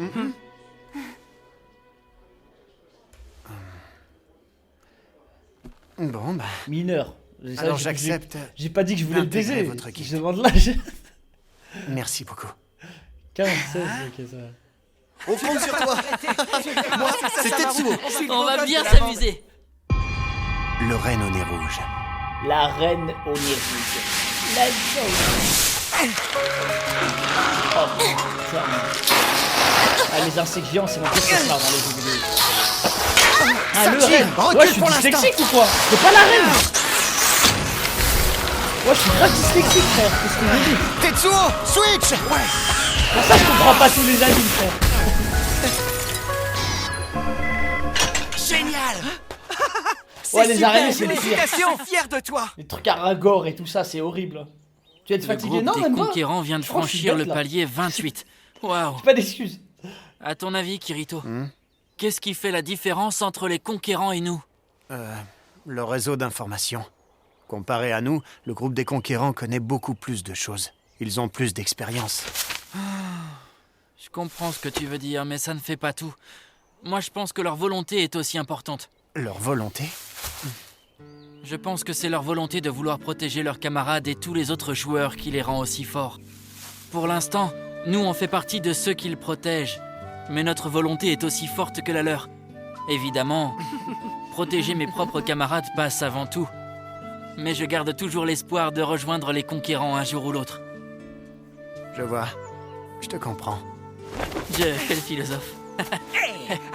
Bon, bah... Mineur. Ça, Alors j'ai- j'accepte. J'ai pas dit que je voulais le d'intégrer baiser. votre guilde. Je demande l'âge. Merci beaucoup. 15, 16, ok, ça va. On compte sur toi. Moi, c'est Tetsuo. On va bien s'amuser. Le renne au nez rouge. La reine au nez rouge. Let's go. Oh, putain. Ah, les insectes géants, c'est mon pire cauchemar dans les jeux vidéo. Ah, le Sachi, reine. recule Ouais, je suis pour l'instant. dyslexique ou quoi? C'est pas la reine. Ouais, je suis grave dyslexique, frère. Qu'est-ce que je dis? Tetsuo, switch. Ouais. Pour ça, je comprends pas tous les animes, frère. Génial. Ouais, les araignées, c'est le pire. Félicitations, fier de toi. Les trucs à ragor et tout ça, c'est horrible. Tu vas être Le fatigué? groupe Non, des même pas. conquérants vient de Je crois que je suis franchir bête, le là. palier 28. Waouh. Pas d'excuses. À ton avis, Kirito, qu'est-ce qui fait la différence entre les conquérants et nous? Le réseau d'information. Comparé à nous, le groupe des conquérants connaît beaucoup plus de choses. Ils ont plus d'expérience. Je comprends ce que tu veux dire, mais ça ne fait pas tout. Moi, je pense que leur volonté est aussi importante. Leur volonté? Je pense que c'est leur volonté de vouloir protéger leurs camarades et tous les autres joueurs qui les rend aussi forts. Pour l'instant, nous, on fait partie de ceux qu'ils protègent. Mais notre volonté est aussi forte que la leur. Évidemment, protéger mes propres camarades passe avant tout. Mais je garde toujours l'espoir de rejoindre les conquérants un jour ou l'autre. Je vois. Je te comprends. Quel philosophe.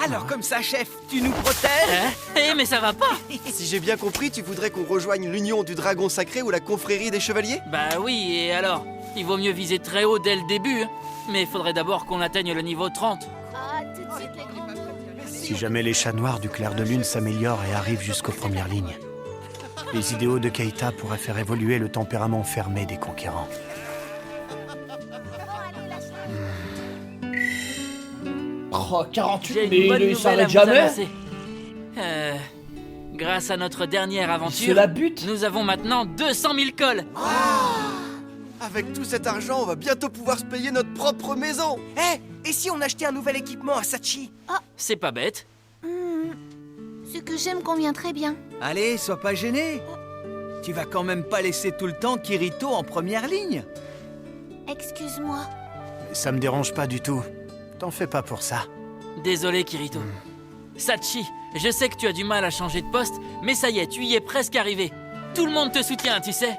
Alors comme ça, chef, tu nous protèges? Hein? Mais ça va pas! Si j'ai bien compris, tu voudrais qu'on rejoigne l'Union du Dragon Sacré ou la Confrérie des Chevaliers? Bah oui, et alors? Il vaut mieux viser très haut dès le début, hein. Mais il faudrait d'abord qu'on atteigne le niveau 30. Ah, tout de suite, les grands mots. Si jamais les chats noirs du clair de lune s'améliorent et arrivent jusqu'aux premières lignes, les idéaux de Keita pourraient faire évoluer le tempérament fermé des conquérants. Oh, 48, J'ai mais une bonne il nouvelle à s'arrête vous jamais. annoncer. Grâce à notre dernière C'est aventure, la butte. nous avons maintenant 200 000 cols. Avec tout cet argent, on va bientôt pouvoir se payer notre propre maison. Et si on achetait un nouvel équipement à Sachi? C'est pas bête. Ce que j'aime convient très bien. Allez, sois pas gêné. Tu vas quand même pas laisser tout le temps Kirito en première ligne. Excuse-moi. Ça me dérange pas du tout. T'en fais pas pour ça. Désolé, Kirito. Sachi, je sais que tu as du mal à changer de poste, mais ça y est, tu y es presque arrivé. Tout le monde te soutient, tu sais.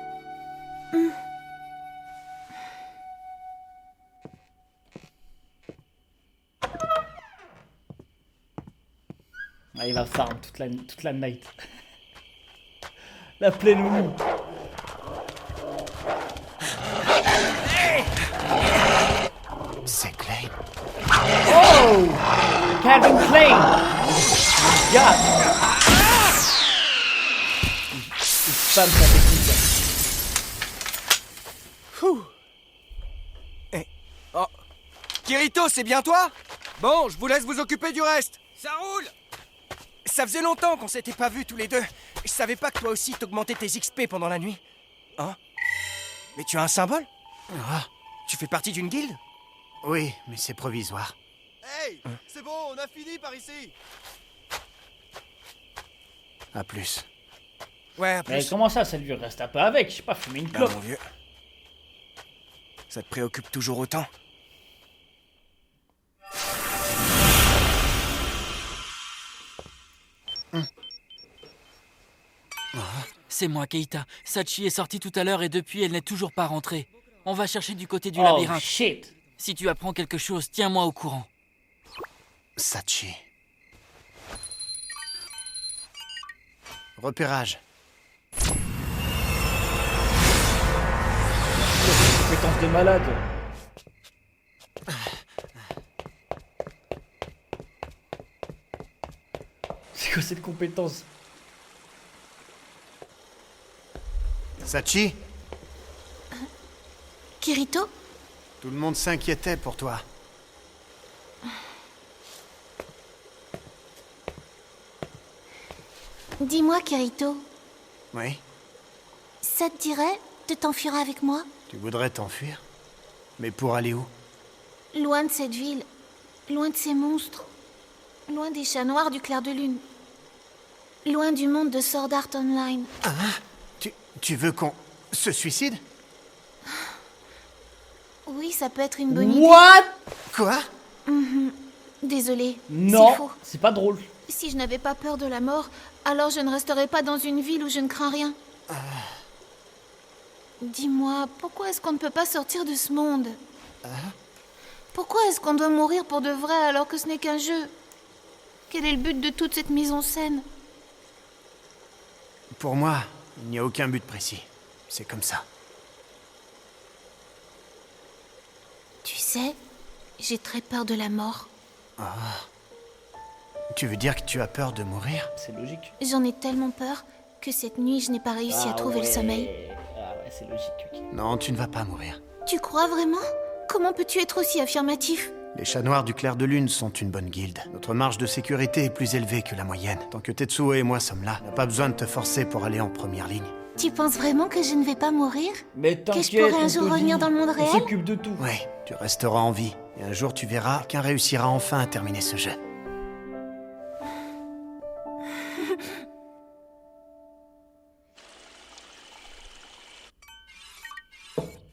Ah, il va farm toute la night. La pleine lune. C'est Clay. Oh, Calvin Klein. God. Il spam sa technique. Kirito, c'est bien toi? Bon, je vous laisse vous occuper du reste. Ça roule. Ça faisait longtemps qu'on s'était pas vus tous les deux. Je savais pas que toi aussi t'augmentais tes XP pendant la nuit. Hein? Mais tu as un symbole? Tu fais partie d'une guilde? Oui, mais c'est provisoire. Hey, c'est bon, on a fini par ici. À plus. Ouais, à Mais plus. comment ça lui reste un peu avec? Je sais pas, fumer une Bah, clope. mon vieux. Ça te préoccupe toujours autant? C'est moi, Keita. Sachi est sortie tout à l'heure et depuis, elle n'est toujours pas rentrée. On va chercher du côté du Oh labyrinthe. shit. Si tu apprends quelque chose, tiens-moi au courant. Sachi. Repérage. Compétence de malade. C'est quoi cette compétence? Sachi, Kirito? tout le monde s'inquiétait pour toi. Dis-moi, Kirito, Oui, ça te dirait de t'enfuir avec moi? tu voudrais t'enfuir? Mais pour aller où? Loin de cette ville, loin de ces monstres, loin des chats noirs du clair de lune, loin du monde de Sword Art Online. Tu veux qu'on se suicide? Oui, ça peut être une bonne idée. What? Quoi? Désolée, Non, c'est faux. c'est pas drôle. Si je n'avais pas peur de la mort, alors je ne resterais pas dans une ville où je ne crains rien. Dis-moi, pourquoi est-ce qu'on ne peut pas sortir de ce monde? Pourquoi est-ce qu'on doit mourir pour de vrai alors que ce n'est qu'un jeu? Quel est le but de toute cette mise en scène? Pour moi, il n'y a aucun but précis. C'est comme ça. Tu sais, j'ai très peur de la mort. Tu veux dire que tu as peur de mourir? C'est logique. J'en ai tellement peur que cette nuit, je n'ai pas réussi à trouver le sommeil. Ah ouais, c'est logique, ok. Non, tu ne vas pas mourir. Tu crois vraiment? Comment peux-tu être aussi affirmatif? Les chats noirs du clair de lune sont une bonne guilde. Notre marge de sécurité est plus élevée que la moyenne. Tant que Tetsuo et moi sommes là, on n'a pas besoin de te forcer pour aller en première ligne. Tu penses vraiment que je ne vais pas mourir? Mais Que t'inquiète, je pourrais un jour Cody. revenir dans le monde On réel? s'occupe de tout. Oui, tu resteras en vie. Et un jour, tu verras qu'un réussira enfin à terminer ce jeu.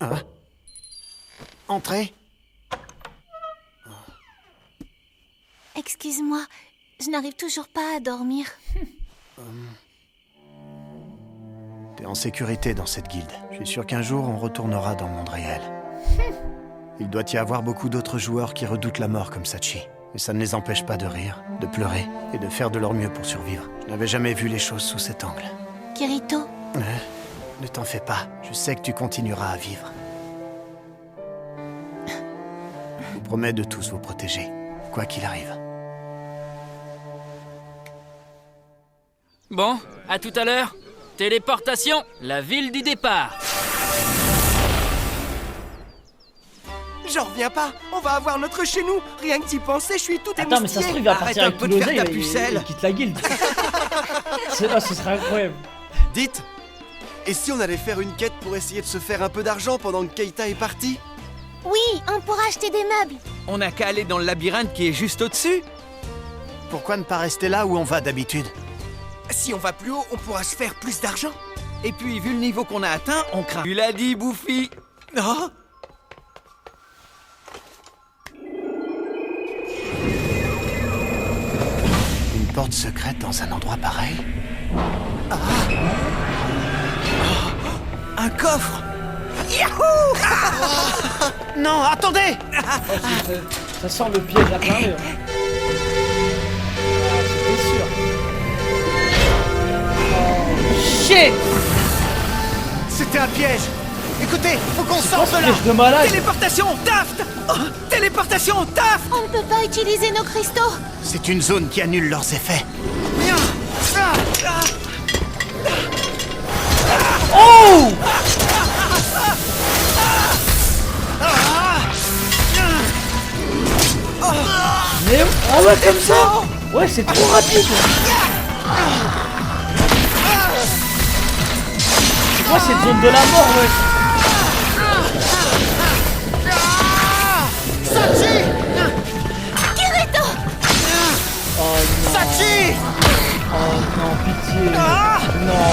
Hein? Entrez. Excuse-moi, je n'arrive toujours pas à dormir. T'es en sécurité dans cette guilde. Je suis sûr qu'un jour, on retournera dans le monde réel. Il doit y avoir beaucoup d'autres joueurs qui redoutent la mort comme Sachi. Mais ça ne les empêche pas de rire, de pleurer et de faire de leur mieux pour survivre. Je n'avais jamais vu les choses sous cet angle. Kirito, Ne t'en fais pas, je sais que tu continueras à vivre. Je vous promets de tous vous protéger, quoi qu'il arrive. Bon, à tout à l'heure. Téléportation, la ville du départ. J'en reviens pas. On va avoir notre chez nous. Rien que d'y penser, je suis tout Attends, mais ça se trouve, il va Arrête partir un avec peu tout de faire l'oseille ta et pucelle. il quitte la guilde. Ce serait incroyable. Dites, et si on allait faire une quête pour essayer de se faire un peu d'argent pendant que Keita est parti? oui, on pourra acheter des meubles. On n'a qu'à aller dans le labyrinthe qui est juste au-dessus. Pourquoi ne pas rester là où on va d'habitude? Si on va plus haut, on pourra se faire plus d'argent. Et puis, vu le niveau qu'on a atteint, on craint. Tu l'as dit, Bouffi. Oh, Une porte secrète dans un endroit pareil? un coffre. Non, attendez! Ça sent le piège à plein mur. C'était sûr. Oh, shit! C'était un piège! Écoutez, faut qu'on Oh, sorte ce de là! piège de malade! Téléportation, Taft. Oh, téléportation, Taft. On ne peut pas utiliser nos cristaux. C'est une zone qui annule leurs effets. Oh! Mais ah ouais, comme ça! Ouais, c'est trop rapide! C'est quoi cette zone de la mort, ouais? Kirito! Oh non! Sachi! Oh non, pitié! Non!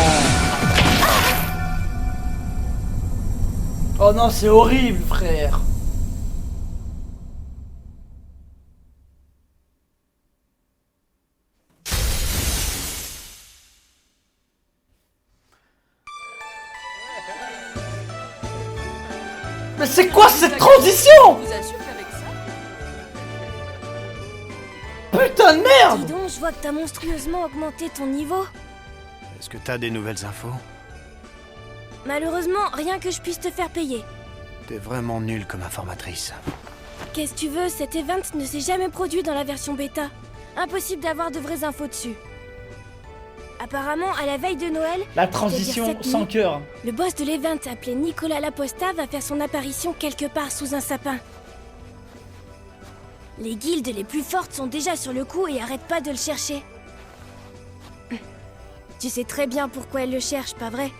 Oh non, c'est horrible, frère! Mais c'est quoi cette transition? Je vous assure qu'avec ça... Putain de merde! Dis donc, je vois que t'as monstrueusement augmenté ton niveau. Est-ce que t'as des nouvelles infos? Malheureusement, rien que je puisse te faire payer. T'es vraiment nulle comme informatrice. Qu'est-ce que tu veux, cet event ne s'est jamais produit dans la version bêta. Impossible d'avoir de vraies infos dessus. Apparemment, à la veille de Noël, La c'est-à-dire transition cette sans nuit, cœur. le boss de l'event appelé Nicolas Laposta va faire son apparition quelque part sous un sapin. Les guildes les plus fortes sont déjà sur le coup et arrêtent pas de le chercher. Tu sais très bien pourquoi elles le cherchent, pas vrai?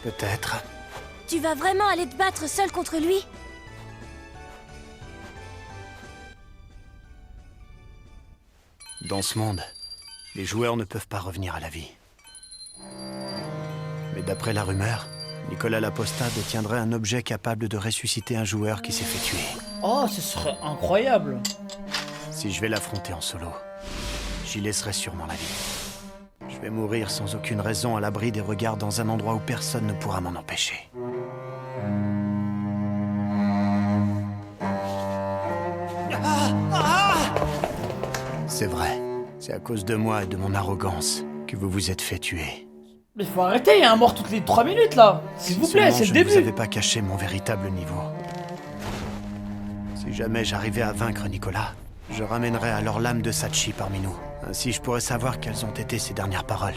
Peut-être. Tu vas vraiment aller te battre seul contre lui? Dans ce monde, les joueurs ne peuvent pas revenir à la vie. Mais d'après la rumeur, Nicolas Laposta détiendrait un objet capable de ressusciter un joueur qui s'est fait tuer. Oh, ce serait incroyable. Si je vais l'affronter en solo, j'y laisserai sûrement la vie. Je vais mourir sans aucune raison à l'abri des regards dans un endroit où personne ne pourra m'en empêcher. C'est vrai, c'est à cause de moi et de mon arrogance que vous vous êtes fait tuer. Mais faut arrêter, il y a un mort toutes les 3 minutes là. S'il vous plaît, c'est le début. Je ne vous avais pas caché mon véritable niveau. Si jamais j'arrivais à vaincre Nicolas, je ramènerais alors l'âme de Sachi parmi nous. Ainsi, je pourrais savoir quelles ont été ses dernières paroles.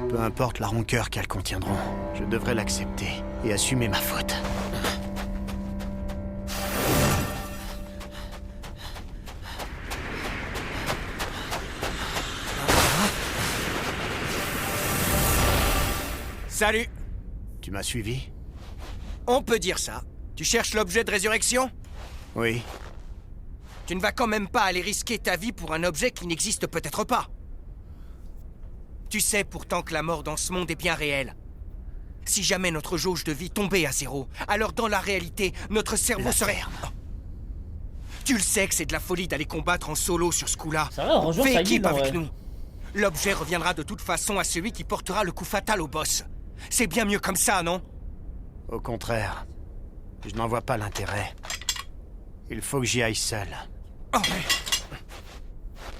Peu importe la rancœur qu'elles contiendront, je devrais l'accepter et assumer ma faute. Salut! Tu m'as suivi? On peut dire ça. Tu cherches l'objet de résurrection? Oui. Tu ne vas quand même pas aller risquer ta vie pour un objet qui n'existe peut-être pas. Tu sais pourtant que la mort dans ce monde est bien réelle. Si jamais notre jauge de vie tombait à zéro, alors dans la réalité, notre cerveau serait... Oh. Tu le sais que c'est de la folie d'aller combattre en solo sur ce coup-là. Ça va, rejoins Fais sa équipe guilde, en avec vrai. nous. L'objet reviendra de toute façon à celui qui portera le coup fatal au boss. C'est bien mieux comme ça, non? Au contraire, je n'en vois pas l'intérêt. Il faut que j'y aille seul. Oh.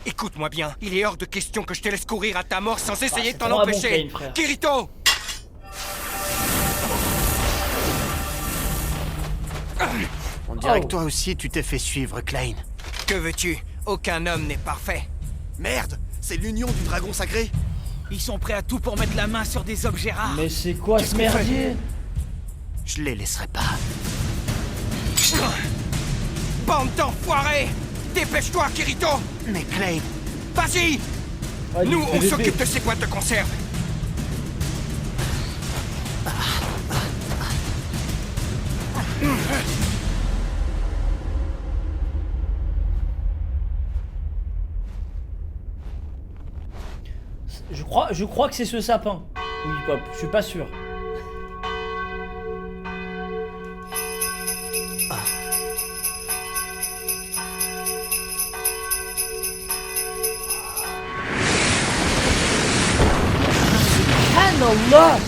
Écoute-moi bien, il est hors de question que je te laisse courir à ta mort sans essayer de t'en empêcher. Kirito! On dirait que toi aussi tu t'es fait suivre, Klein. Que veux-tu? Aucun homme n'est parfait. Merde, c'est l'union du dragon sacré. Ils sont prêts à tout pour mettre la main sur des objets rares. Mais c'est quoi ce merdier? Je les laisserai pas. Bande d'enfoirés! Dépêche-toi, Kirito! Mais Klein... Vas-y! Nous, on s'occupe de ces boîtes de conserve. Je crois que c'est ce sapin. Oui, Pop, je suis pas sûr. Subhanallah!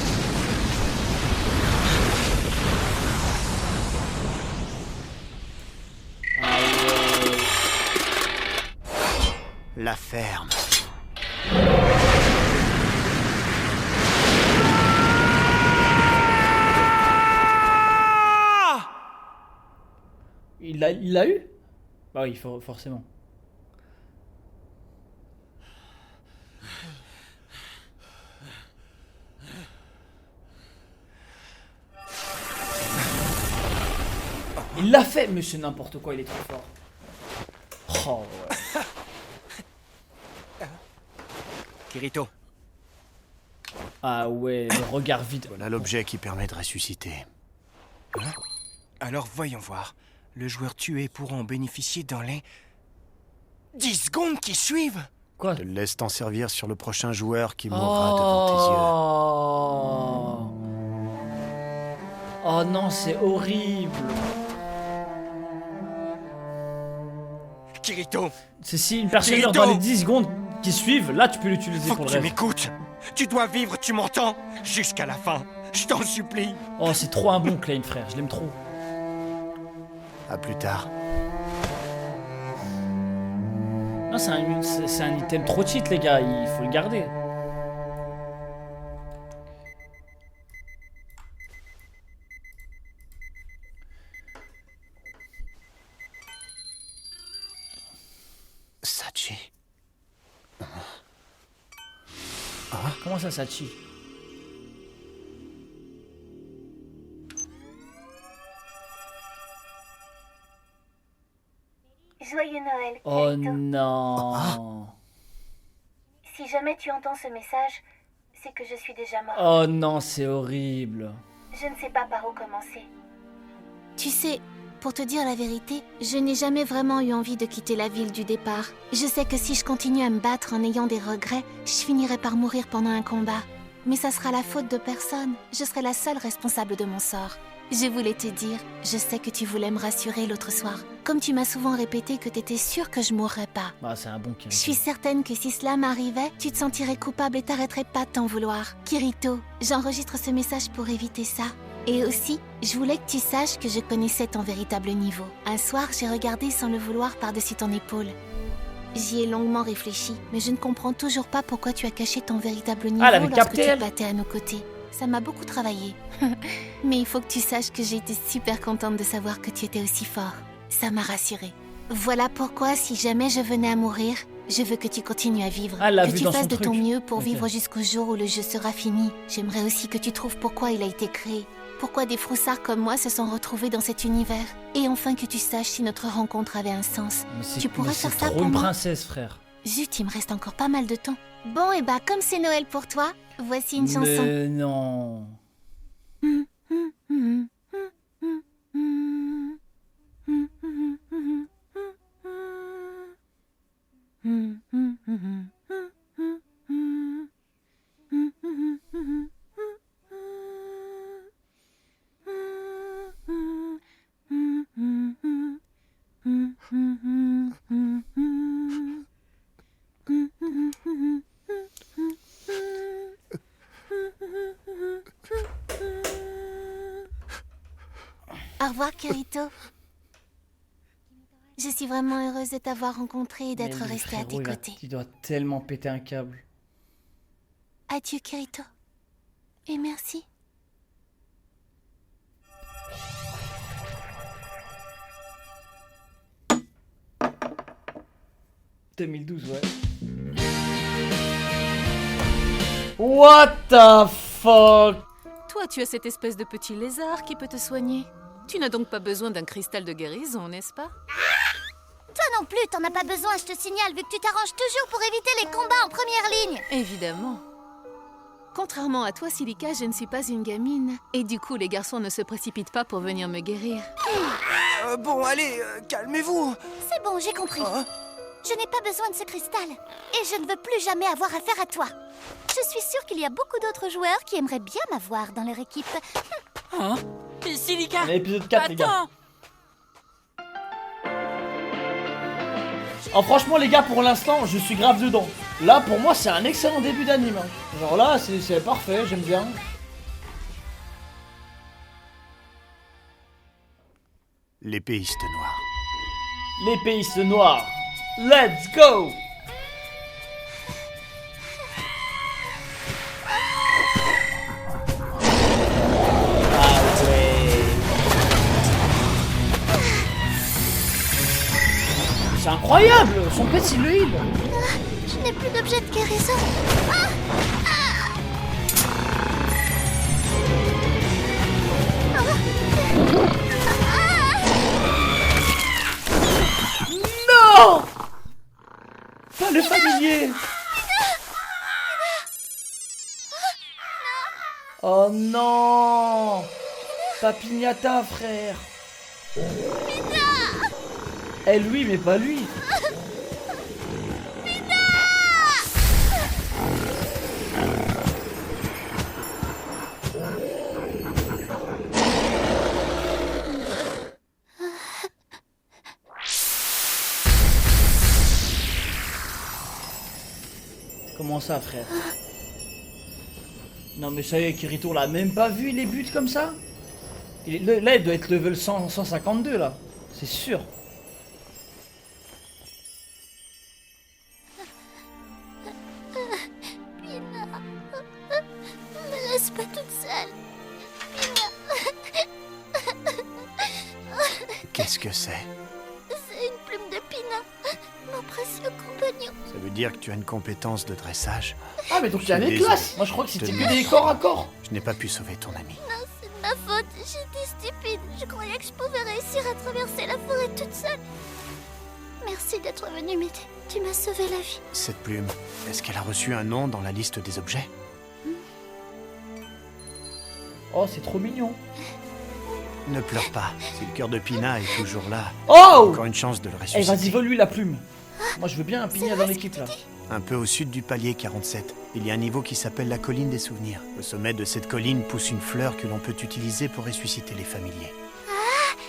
La ferme. Il l'a eu? Bah oui, forcément. Il l'a fait, mais c'est n'importe quoi, il est trop fort. Oh ouais. Kirito. Ah ouais, le regard vide. Voilà l'objet qui permet de ressusciter. Hein? Alors voyons voir. Le joueur tué pourra en bénéficier dans les 10 secondes qui suivent. Quoi? Je te laisse t'en servir sur le prochain joueur qui mourra devant tes yeux. Oh non, c'est horrible. Kirito. C'est si une personne meurt dans les 10 secondes qui suivent, là tu peux l'utiliser Faut pour que le tu reste. m'écoutes. Tu dois vivre, tu m'entends? Jusqu'à la fin. Je t'en supplie. Oh, c'est trop un bon claim, frère. Je l'aime trop. À plus tard. Non, c'est un item trop cheat, les gars. Il faut le garder. Sachi. Comment ça, Sachi? Joyeux Noël. Oh Kirito. non. Si jamais tu entends ce message, c'est que je suis déjà morte. Oh non, c'est horrible. Je ne sais pas par où commencer. Tu sais, pour te dire la vérité, je n'ai jamais vraiment eu envie de quitter la ville du départ. Je sais que si je continue à me battre en ayant des regrets, je finirai par mourir pendant un combat. Mais ça sera la faute de personne. Je serai la seule responsable de mon sort. Je voulais te dire, je sais que tu voulais me rassurer l'autre soir. Comme tu m'as souvent répété que t'étais sûre que je mourrais pas. Bah, c'est un bon Kirito. Je suis certaine que si cela m'arrivait, tu te sentirais coupable et t'arrêterais pas de t'en vouloir. Kirito, j'enregistre ce message pour éviter ça. Et aussi, je voulais que tu saches que je connaissais ton véritable niveau. Un soir, j'ai regardé sans le vouloir par-dessus ton épaule. J'y ai longuement réfléchi, mais je ne comprends toujours pas pourquoi tu as caché ton véritable niveau elle avait lorsque capté, tu elle. te battais à nos côtés. Ça m'a beaucoup travaillé. Mais il faut que tu saches que j'ai été super contente de savoir que tu étais aussi fort. Ça m'a rassurée. Voilà pourquoi, si jamais je venais à mourir, je veux que tu continues à vivre. Ah, elle l'a que vu tu dans fasses son de ton truc. mieux pour Ok. vivre jusqu'au jour où le jeu sera fini. J'aimerais aussi que tu trouves pourquoi il a été créé. Pourquoi des froussards comme moi se sont retrouvés dans cet univers. Et enfin que tu saches si notre rencontre avait un sens. Tu pourrais faire ça trop pour une moi? princesse, frère. Zut, il me reste encore pas mal de temps. Bon, et bah, comme c'est Noël pour toi, voici une chanson. Mais non. Au revoir, Kirito. Je suis vraiment heureuse de t'avoir rencontré et d'être Mais le restée à tes frérot, côtés. Il doit tellement péter un câble. Adieu, Kirito. Et merci. « 2012, ouais. What the fuck? Toi, tu as cette espèce de petit lézard qui peut te soigner. Tu n'as donc pas besoin d'un cristal de guérison, n'est-ce pas? Toi non plus, t'en as pas besoin, je te signale, vu que tu t'arranges toujours pour éviter les combats en première ligne. Évidemment. Contrairement à toi, Silica, je ne suis pas une gamine. Et du coup, les garçons ne se précipitent pas pour venir me guérir. Bon, allez, calmez-vous. C'est bon, j'ai compris. Je n'ai pas besoin de ce cristal. Et je ne veux plus jamais avoir affaire à toi. Je suis sûre qu'il y a beaucoup d'autres joueurs qui aimeraient bien m'avoir dans leur équipe. Hein? Silica! L'épisode 4, les gars. Attends! Oh, franchement, les gars, pour l'instant, je suis grave dedans. Là, pour moi, c'est un excellent début d'anime. Hein. Genre là, c'est parfait, j'aime bien. L'épéiste noire. L'épéiste noire. Let's go! Ah ouais. C'est incroyable! Son pet, il le heal. Je n'ai plus d'objet de guérison. Non! Pas le familier! Oh non! Pas Pignata, frère! Eh lui, mais pas lui! Comment ça, frère? Non mais ça y est, Kirito, on l'a même pas vu les buts comme ça. Là, il doit être level 100, 152 là. C'est sûr. Pina, me laisse pas toute seule. Qu'est-ce que c'est? C'est une plume de Pina, mon précieux compagnon. Ça veut dire que tu as une compétence de dressage. Ah mais donc il y a des Désolé. classes. Moi je crois que c'était Je que te des corps à corps. Je n'ai pas pu sauver ton ami. Non, c'est de ma faute. J'étais stupide. Je croyais que je pouvais réussir à traverser la forêt toute seule. Merci d'être venu m'aider. Tu m'as sauvé la vie. Cette plume, est-ce qu'elle a reçu un nom dans la liste des objets? Oh, c'est trop mignon. Ne pleure pas. Si le cœur de Pina est toujours là, Oh! encore une chance de le Eh, ressusciter. vas-y, vole-lui la plume. Moi je veux bien un Pina dans l'équipe là. Un peu au sud du palier 47, il y a un niveau qui s'appelle la colline des souvenirs. Au sommet de cette colline pousse une fleur que l'on peut utiliser pour ressusciter les familiers.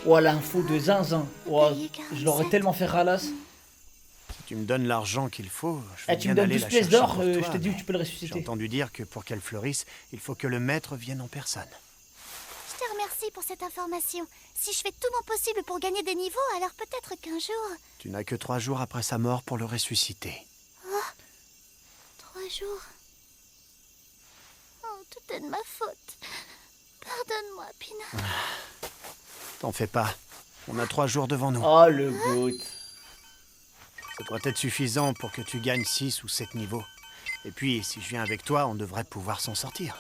Oh, l'info de zinzin. Oh, je l'aurais tellement fait ralasse. Si tu me donnes l'argent qu'il faut, je vais Eh, tu me bien donnes aller 12 la pièces chercher d'or, pour je toi, t'ai dit où mais tu peux le J'ai ressusciter. entendu dire que pour qu'elle fleurisse, il faut que le maître vienne en personne. Je te remercie pour cette information. Si je fais tout mon possible pour gagner des niveaux, alors peut-être qu'un jour... Tu n'as que 3 jours après sa mort pour le ressusciter. Oh, 3 jours. Oh, tout est de ma faute. Pardonne-moi, Pina. T'en fais pas. On a 3 jours devant nous. Oh, le goût. Ça devrait être suffisant pour que tu gagnes 6 ou 7 niveaux. Et puis, si je viens avec toi, on devrait pouvoir s'en sortir.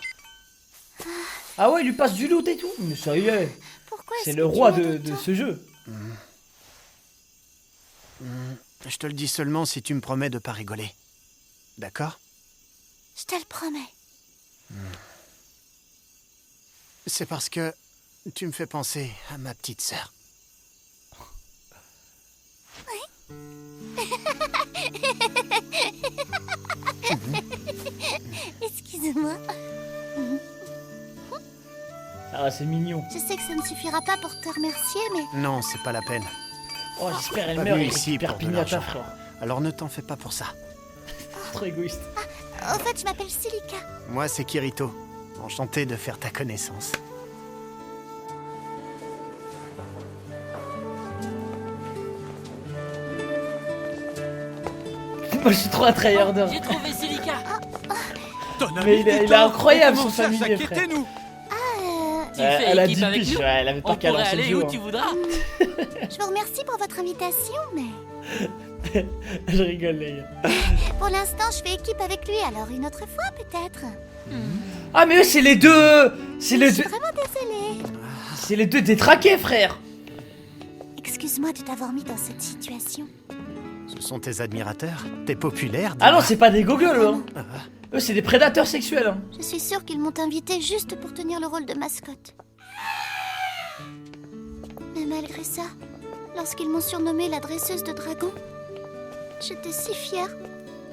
Ah ouais, il lui passe du loot et tout. Mais ça y est. Pourquoi C'est est-ce le que tu roi m'as de ce jeu. Je te le dis seulement si tu me promets de pas rigoler. D'accord? Je te le promets. C'est parce que tu me fais penser à ma petite sœur. Excuse-moi. Ah, c'est mignon. Je sais que ça ne suffira pas pour te remercier, mais... Non, c'est pas la peine. Oh, j'espère elle Pas meurt venu et ici récupère pour de Pignata, l'argent. frère. Alors ne t'en fais pas pour ça. Trop égoïste. Au fait, je m'appelle Silica. Moi, c'est Kirito. Enchanté de faire ta connaissance. Moi, je suis trop un tryharder. J'ai trouvé Silica. Mais il est incroyable son familier, frère. Tu Elle fais a équipe 10 avec piges, nous. ouais, elle avait pas On qu'à pourrait lancer le aller jeu. où hein. tu voudras. Je vous remercie pour votre invitation, mais... Je rigole, les gars. Pour l'instant, je fais équipe avec lui, alors une autre fois, peut-être. Ah, mais eux, c'est les deux. C'est les Je suis deux. vraiment désolée. C'est les deux détraqués, frère. Excuse-moi de t'avoir mis dans cette situation. Ce sont tes admirateurs? T'es populaire? Ah non, dis-moi. c'est pas des gogoles, hein. Eux, c'est des prédateurs sexuels. Hein. Je suis sûre qu'ils m'ont invité juste pour tenir le rôle de mascotte. Mais malgré ça, lorsqu'ils m'ont surnommée la dresseuse de dragons, j'étais si fière.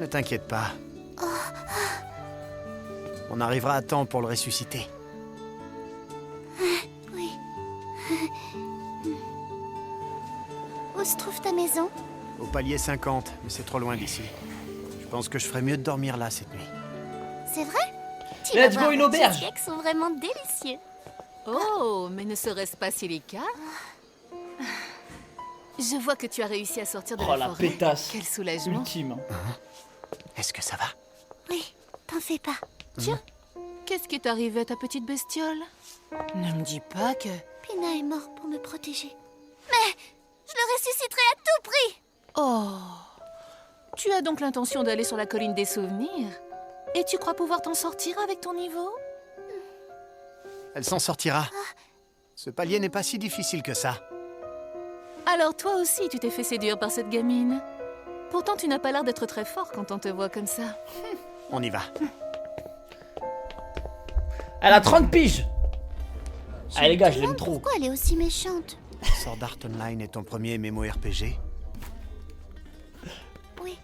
Ne t'inquiète pas. On arrivera à temps pour le ressusciter. Oui. Où se trouve ta maison? Au palier 50, mais c'est trop loin d'ici. Je pense que je ferais mieux de dormir là cette nuit. C'est vrai? Tu Let's vas go, voir, une les auberge. cheesecakes sont vraiment délicieux. Oh, mais ne serait-ce pas Silica? Je vois que tu as réussi à sortir de Oh, la la forêt. pétasse. Quel soulagement. Ultime. Est-ce que ça va? Oui, t'en fais pas. Tiens, qu'est-ce qui est arrivé à ta petite bestiole? Ne me dis pas que... Pina est mort pour me protéger. Mais je le ressusciterai à tout prix. Oh, tu as donc l'intention d'aller sur la colline des souvenirs? Et tu crois pouvoir t'en sortir avec ton niveau? Elle s'en sortira. Ce palier n'est pas si difficile que ça. Alors toi aussi, tu t'es fait séduire par cette gamine. Pourtant, tu n'as pas l'air d'être très fort quand on te voit comme ça. On y va. Elle a 30 piges. Ah, les gars, je l'aime trop. Pourquoi elle est aussi méchante? Sword Art Online est ton premier MMORPG. Oui.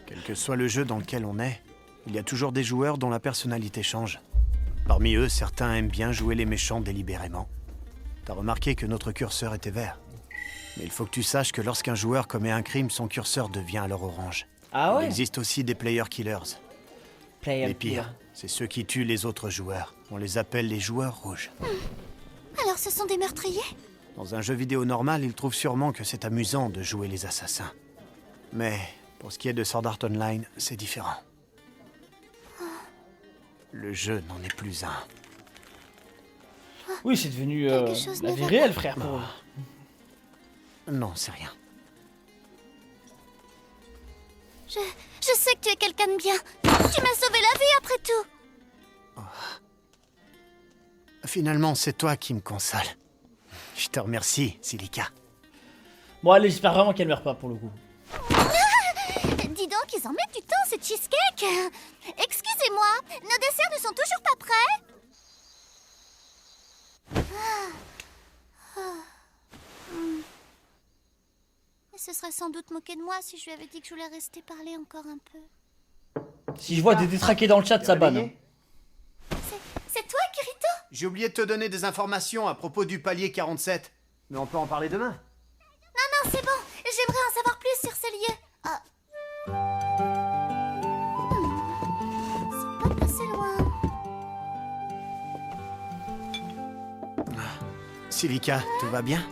Quel que soit le jeu dans lequel on est, il y a toujours des joueurs dont la personnalité change. Parmi eux, certains aiment bien jouer les méchants délibérément. T'as remarqué que notre curseur était vert. Mais il faut que tu saches que lorsqu'un joueur commet un crime, son curseur devient alors orange. Ah ouais? Il existe aussi des player killers. Player Les pires. C'est ceux qui tuent les autres joueurs. On les appelle les joueurs rouges. Alors ce sont des meurtriers? Dans un jeu vidéo normal, ils trouvent sûrement que c'est amusant de jouer les assassins. Mais pour ce qui est de Sword Art Online, c'est différent. Le jeu n'en est plus un. Oui, c'est devenu chose la ne vie va réelle, pas. frère. Pour eux. Non, c'est rien. Je sais que tu es quelqu'un de bien. Tu m'as sauvé la vie après tout. Finalement, c'est toi qui me console. Je te remercie, Silica. Bon, allez, j'espère vraiment qu'elle meurt pas pour le coup. Dis donc, ils en mettent du temps, ces cheesecakes. Excusez-moi, nos desserts ne sont toujours pas prêts. Il se serait sans doute moqué de moi si je lui avais dit que je voulais rester parler encore un peu. Si je vois des détraqués dans le chat, ça banne. C'est toi, Kirito? J'ai oublié de te donner des informations à propos du palier 47. Mais on peut en parler demain. Non, c'est bon. J'aimerais en savoir plus sur ce lieu. C'est pas passé loin. Silica, tout va bien?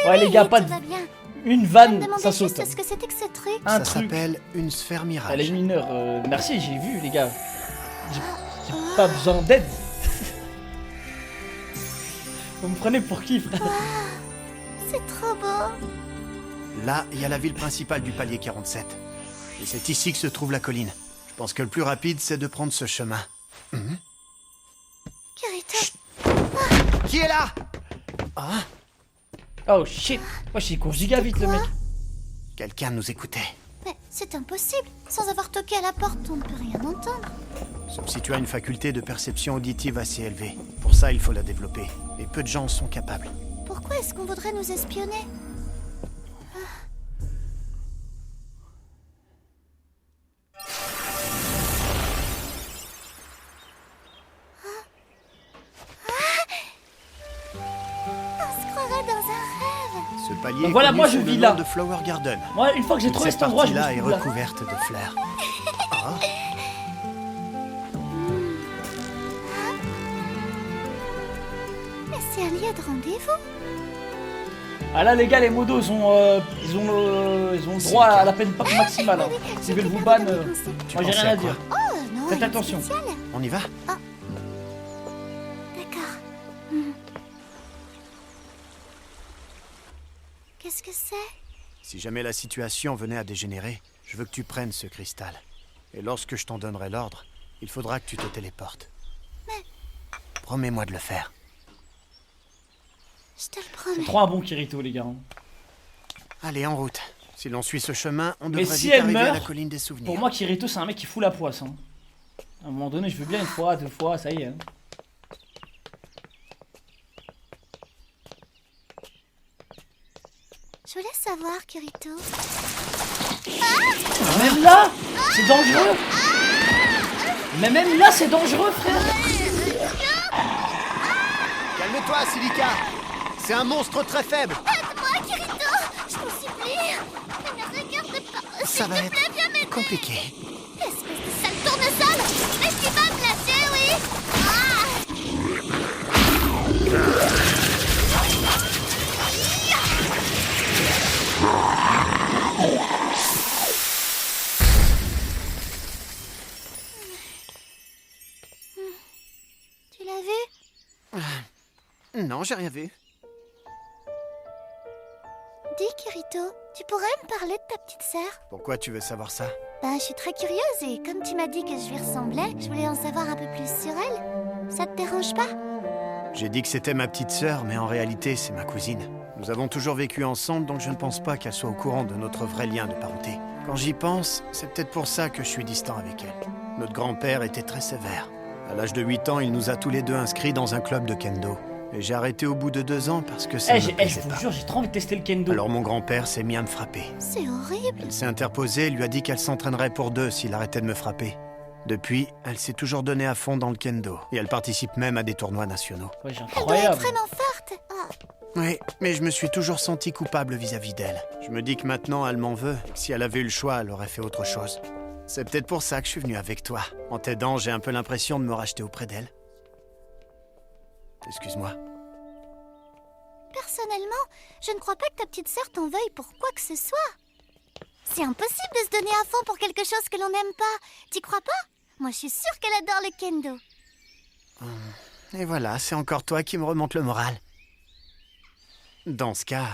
Ouais, les gars, pas tout va bien. une Je me vanne, demandais ça juste saute. ce que c'était que ce truc. Un Ça truc. s'appelle une sphère mirage. Elle est mineure. Merci, j'ai vu, les gars. J'ai pas besoin d'aide. Vous me prenez pour qui, frère? C'est trop beau. Là, il y a la ville principale du palier 47. Et c'est ici que se trouve la colline. Je pense que le plus rapide, c'est de prendre ce chemin. Kirito. Qui est là? Oh shit. Moi, je cours giga vite, le mec. Quelqu'un nous écoutait. Mais c'est impossible. Sans avoir toqué à la porte, on ne peut rien entendre. Sauf si tu as une faculté de perception auditive assez élevée. Pour ça, il faut la développer. Et peu de gens en sont capables. Pourquoi est-ce qu'on voudrait nous espionner? On se croirait dans un rêve. Ce palier Donc voilà, est connu moi, je sous le vis nom là. de Flower Garden. Moi, une fois que j'ai Toute trouvé cette cet endroit, je me partie-là suis est là. recouverte de fleurs. Mais c'est un lieu de rendez-vous. Ah là, les gars, les modos, ils ont le droit à la peine maximale. Hein. S'ils veulent vous ban, Tu moi j'ai pensais rien à à quoi? dire. Oh non, Faites rien de attention. spécial. On y va? D'accord. Qu'est-ce que c'est? Si jamais la situation venait à dégénérer, je veux que tu prennes ce cristal. Et lorsque je t'en donnerai l'ordre, il faudra que tu te téléportes. Mais Promets-moi de le faire. je te le promets. C'est trop un bon Kirito, les gars. Allez, en route. Si l'on suit ce chemin, on Mais devrait si vite elle arriver à la meurt, colline des souvenirs. pour moi, Kirito, c'est un mec qui fout la poisse. Hein. À un moment donné, je veux bien une fois, deux fois, ça y est. Hein. Je voulais savoir, Kirito. Même là, c'est dangereux. Mais même là, c'est dangereux, frère. Calme-toi, Silica. C'est un monstre très faible. Aide-moi, Kirito. Je t'en supplie. Ne me regarde pas. Ça va S'il te plaît, viens être m'aider. compliqué. Espèce de sale tournesol. Mais tu vas me lâcher, oui. Tu l'as vu? Non, j'ai rien vu. Dis, Kirito, tu pourrais me parler de ta petite sœur? Pourquoi tu veux savoir ça? Ben, je suis très curieuse et comme tu m'as dit que je lui ressemblais, je voulais en savoir un peu plus sur elle. Ça te dérange pas? J'ai dit que c'était ma petite sœur, mais en réalité, c'est ma cousine. Nous avons toujours vécu ensemble, donc je ne pense pas qu'elle soit au courant de notre vrai lien de parenté. Quand j'y pense, c'est peut-être pour ça que je suis distant avec elle. Notre grand-père était très sévère. À l'âge de 8 ans, il nous a tous les deux inscrits dans un club de kendo. Et j'ai arrêté au bout de 2 ans parce que ça Eh, ne me je plaisait vous pas. jure, j'ai trop envie de tester le kendo. Alors mon grand-père s'est mis à me frapper. C'est horrible. Elle s'est interposée et lui a dit qu'elle s'entraînerait pour 2 s'il arrêtait de me frapper. Depuis, elle s'est toujours donnée à fond dans le kendo. Et elle participe même à des tournois nationaux. Ouais, Elle doit être incroyable. vraiment forte. Oh. Oui, mais je me suis toujours senti coupable vis-à-vis d'elle. Je me dis que maintenant, elle m'en veut. Si elle avait eu le choix, elle aurait fait autre chose. C'est peut-être pour ça que je suis venu avec toi. En t'aidant, j'ai un peu l'impression de me racheter auprès d'elle. Excuse-moi. Personnellement, je ne crois pas que ta petite sœur t'en veuille pour quoi que ce soit. C'est impossible de se donner à fond pour quelque chose que l'on n'aime pas. T'y crois pas? Moi, je suis sûre qu'elle adore le kendo. Et voilà, c'est encore toi qui me remonte le moral. Dans ce cas,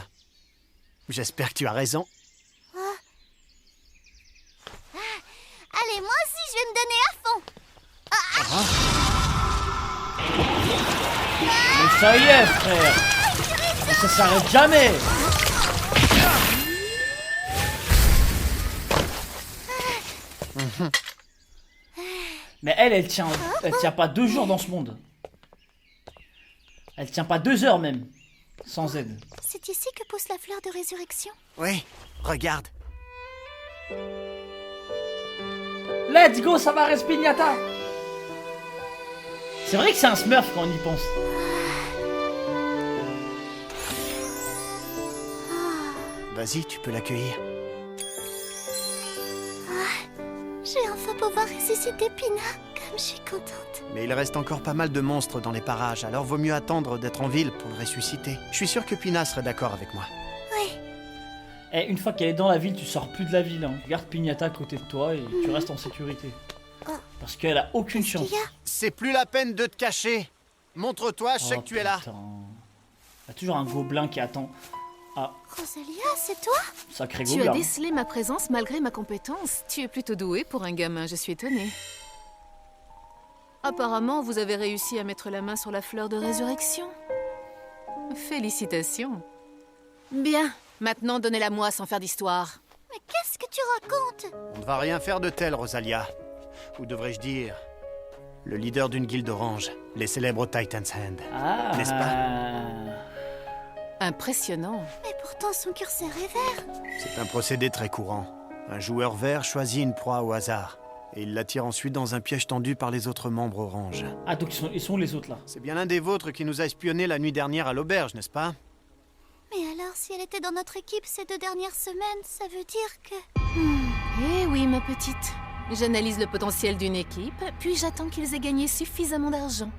j'espère que tu as raison. Allez, moi aussi, je vais me donner à fond. Mais ça y est, frère. Mais ça s'arrête jamais. Mais elle tient pas 2 jours dans ce monde. Elle tient pas 2 heures même, sans aide. C'est ici que pousse la fleur de résurrection. Oui, regarde. Let's go, ça va, Respignata. C'est vrai que c'est un Smurf quand on y pense. Vas-y, tu peux l'accueillir. Je vais enfin pouvoir ressusciter Pina, comme je suis contente. Mais il reste encore pas mal de monstres dans les parages, alors vaut mieux attendre d'être en ville pour le ressusciter. Je suis sûr que Pina serait d'accord avec moi. Oui. Et une fois qu'elle est dans la ville, tu sors plus de la ville. Hein. Garde Pignata à côté de toi et tu restes en sécurité. Parce qu'elle a aucune chance. C'est plus la peine de te cacher. Montre-toi, je sais que tu es là. Il y a toujours un gobelin qui attend. Ah. Rosalia, c'est toi? Sacré Tu gobelin. as décelé ma présence malgré ma compétence. Tu es plutôt doué pour un gamin, je suis étonnée. Apparemment, vous avez réussi à mettre la main sur la fleur de résurrection. Félicitations. Bien, maintenant donnez-la moi sans faire d'histoire. Mais qu'est-ce que tu racontes? On ne va rien faire de tel, Rosalia. Ou devrais-je dire, le leader d'une guilde orange, les célèbres Titan's Hand. Ah. N'est-ce pas? Impressionnant. Mais pourtant son curseur est vert. C'est un procédé très courant. Un joueur vert choisit une proie au hasard. Et il l'attire ensuite dans un piège tendu par les autres membres orange. Ah, donc ils sont les autres là. C'est bien l'un des vôtres qui nous a espionnés la nuit dernière à l'auberge, n'est-ce pas? Mais alors, si elle était dans notre équipe ces 2 dernières semaines, ça veut dire que... Eh oui, ma petite. J'analyse le potentiel d'une équipe, puis j'attends qu'ils aient gagné suffisamment d'argent.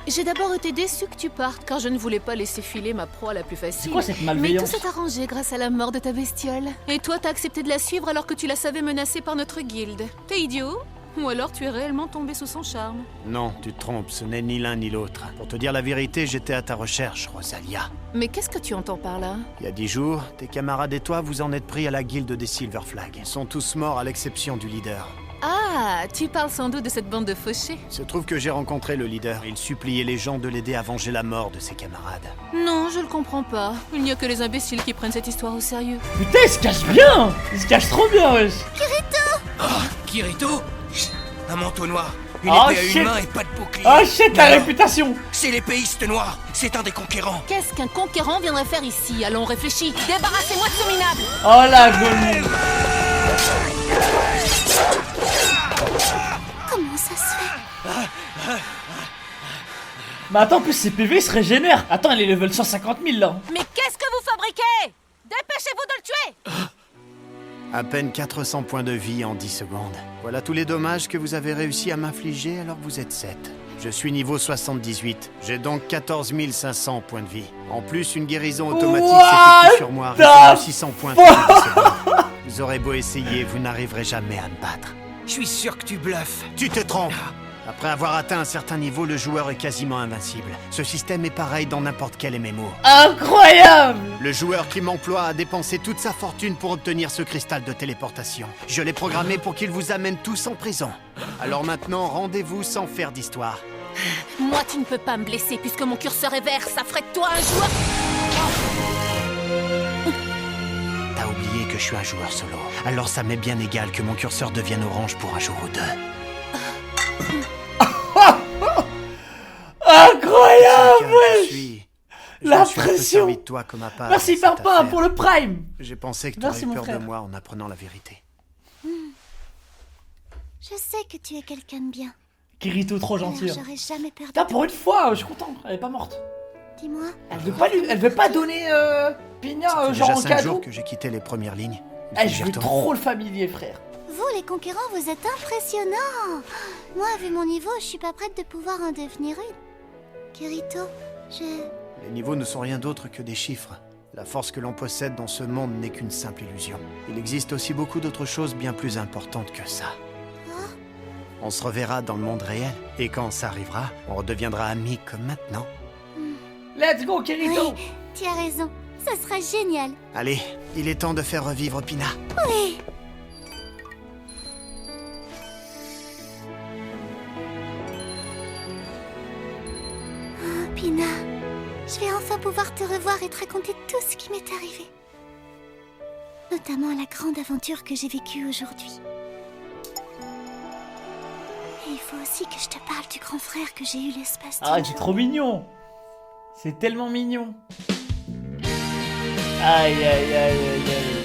J'ai d'abord été déçue que tu partes, car je ne voulais pas laisser filer ma proie la plus facile. C'est quoi cette Mais malveillance? tout s'est arrangé grâce à la mort de ta bestiole. Et toi, t'as accepté de la suivre alors que tu la savais menacée par notre guilde. T'es idiot? Ou alors tu es réellement tombé sous son charme? Non, tu te trompes, ce n'est ni l'un ni l'autre. Pour te dire la vérité, j'étais à ta recherche, Rosalia. Mais qu'est-ce que tu entends par là? Il y a 10 jours, tes camarades et toi vous en êtes pris à la guilde des Silver Flag. Ils sont tous morts à l'exception du leader. Ah, tu parles sans doute de cette bande de fauchés. Il se trouve que j'ai rencontré le leader. Il suppliait les gens de l'aider à venger la mort de ses camarades. Non, je le comprends pas. Il n'y a que les imbéciles qui prennent cette histoire au sérieux. Putain, il se cache bien! Il se cache trop bien, wesh! Oh, Kirito? Un manteau noir, une Oh, épée à shit. une main et pas de bouclier. Oh shit, la Alors, réputation! C'est l'épéiste noir, c'est un des conquérants. Qu'est-ce qu'un conquérant viendrait faire ici? Allons, réfléchis. Débarrassez-moi de ce minable! Oh la gueule! Comment ça se fait? Mais attends, en plus ses PV se régénèrent! Attends, elle est level 150 000 là! Mais qu'est-ce que vous fabriquez? Dépêchez-vous de le tuer! À peine 400 points de vie en 10 secondes. Voilà tous les dommages que vous avez réussi à m'infliger alors que vous êtes 7. Je suis niveau 78. J'ai donc 14 500 points de vie. En plus, une guérison automatique s'effectue sur moi, réduisant 600 points de vie. Vous aurez beau essayer, vous n'arriverez jamais à me battre. Je suis sûr que tu bluffes. Tu te trompes. Après avoir atteint un certain niveau, le joueur est quasiment invincible. Ce système est pareil dans n'importe quel MMO. Incroyable! Le joueur qui m'emploie a dépensé toute sa fortune pour obtenir ce cristal de téléportation. Je l'ai programmé pour qu'il vous amène tous en prison. Alors maintenant, rendez-vous sans faire d'histoire. Moi, tu ne peux pas me blesser puisque mon curseur est vert. Ça ferait de toi un joueur... T'as oublié que je suis un joueur solo. Alors ça m'est bien égal que mon curseur devienne orange pour un jour ou deux. Incroyable, wesh! La Je me suis un peu pression! servi de toi comme à part Merci dans cette papa affaire. pour le prime! J'ai pensé que Merci, t'aurais eu mon peur frère. de moi en apprenant la vérité. Je sais que tu es quelqu'un de bien. Kirito trop gentil. Alors, j'aurais jamais perdu. Putain, pour une fois, je suis content, elle est pas morte. Dis-moi. Elle veut pas donner Pina Ça fait genre déjà en 5 cadeau. jours que j'ai quitté les premières lignes. Il Eh, faut que je j'y veux retourne. trop le familier, frère. Vous, les conquérants, vous êtes impressionnants. Moi, vu mon niveau, je suis pas prête de pouvoir en devenir une. Kirito, Les niveaux ne sont rien d'autre que des chiffres. La force que l'on possède dans ce monde n'est qu'une simple illusion. Il existe aussi beaucoup d'autres choses bien plus importantes que ça. On se reverra dans le monde réel, et quand ça arrivera, on redeviendra amis comme maintenant. Let's go, Kirito! Oui, tu as raison. Ça sera génial. Allez, il est temps de faire revivre Pina. Oui. Oh, Pina, je vais enfin pouvoir te revoir et te raconter tout ce qui m'est arrivé. Notamment la grande aventure que j'ai vécue aujourd'hui. Et il faut aussi que je te parle du grand frère que j'ai eu l'espace Ah, c'est trop mignon! C'est tellement mignon! Aïe, aïe, aïe, aïe, aïe.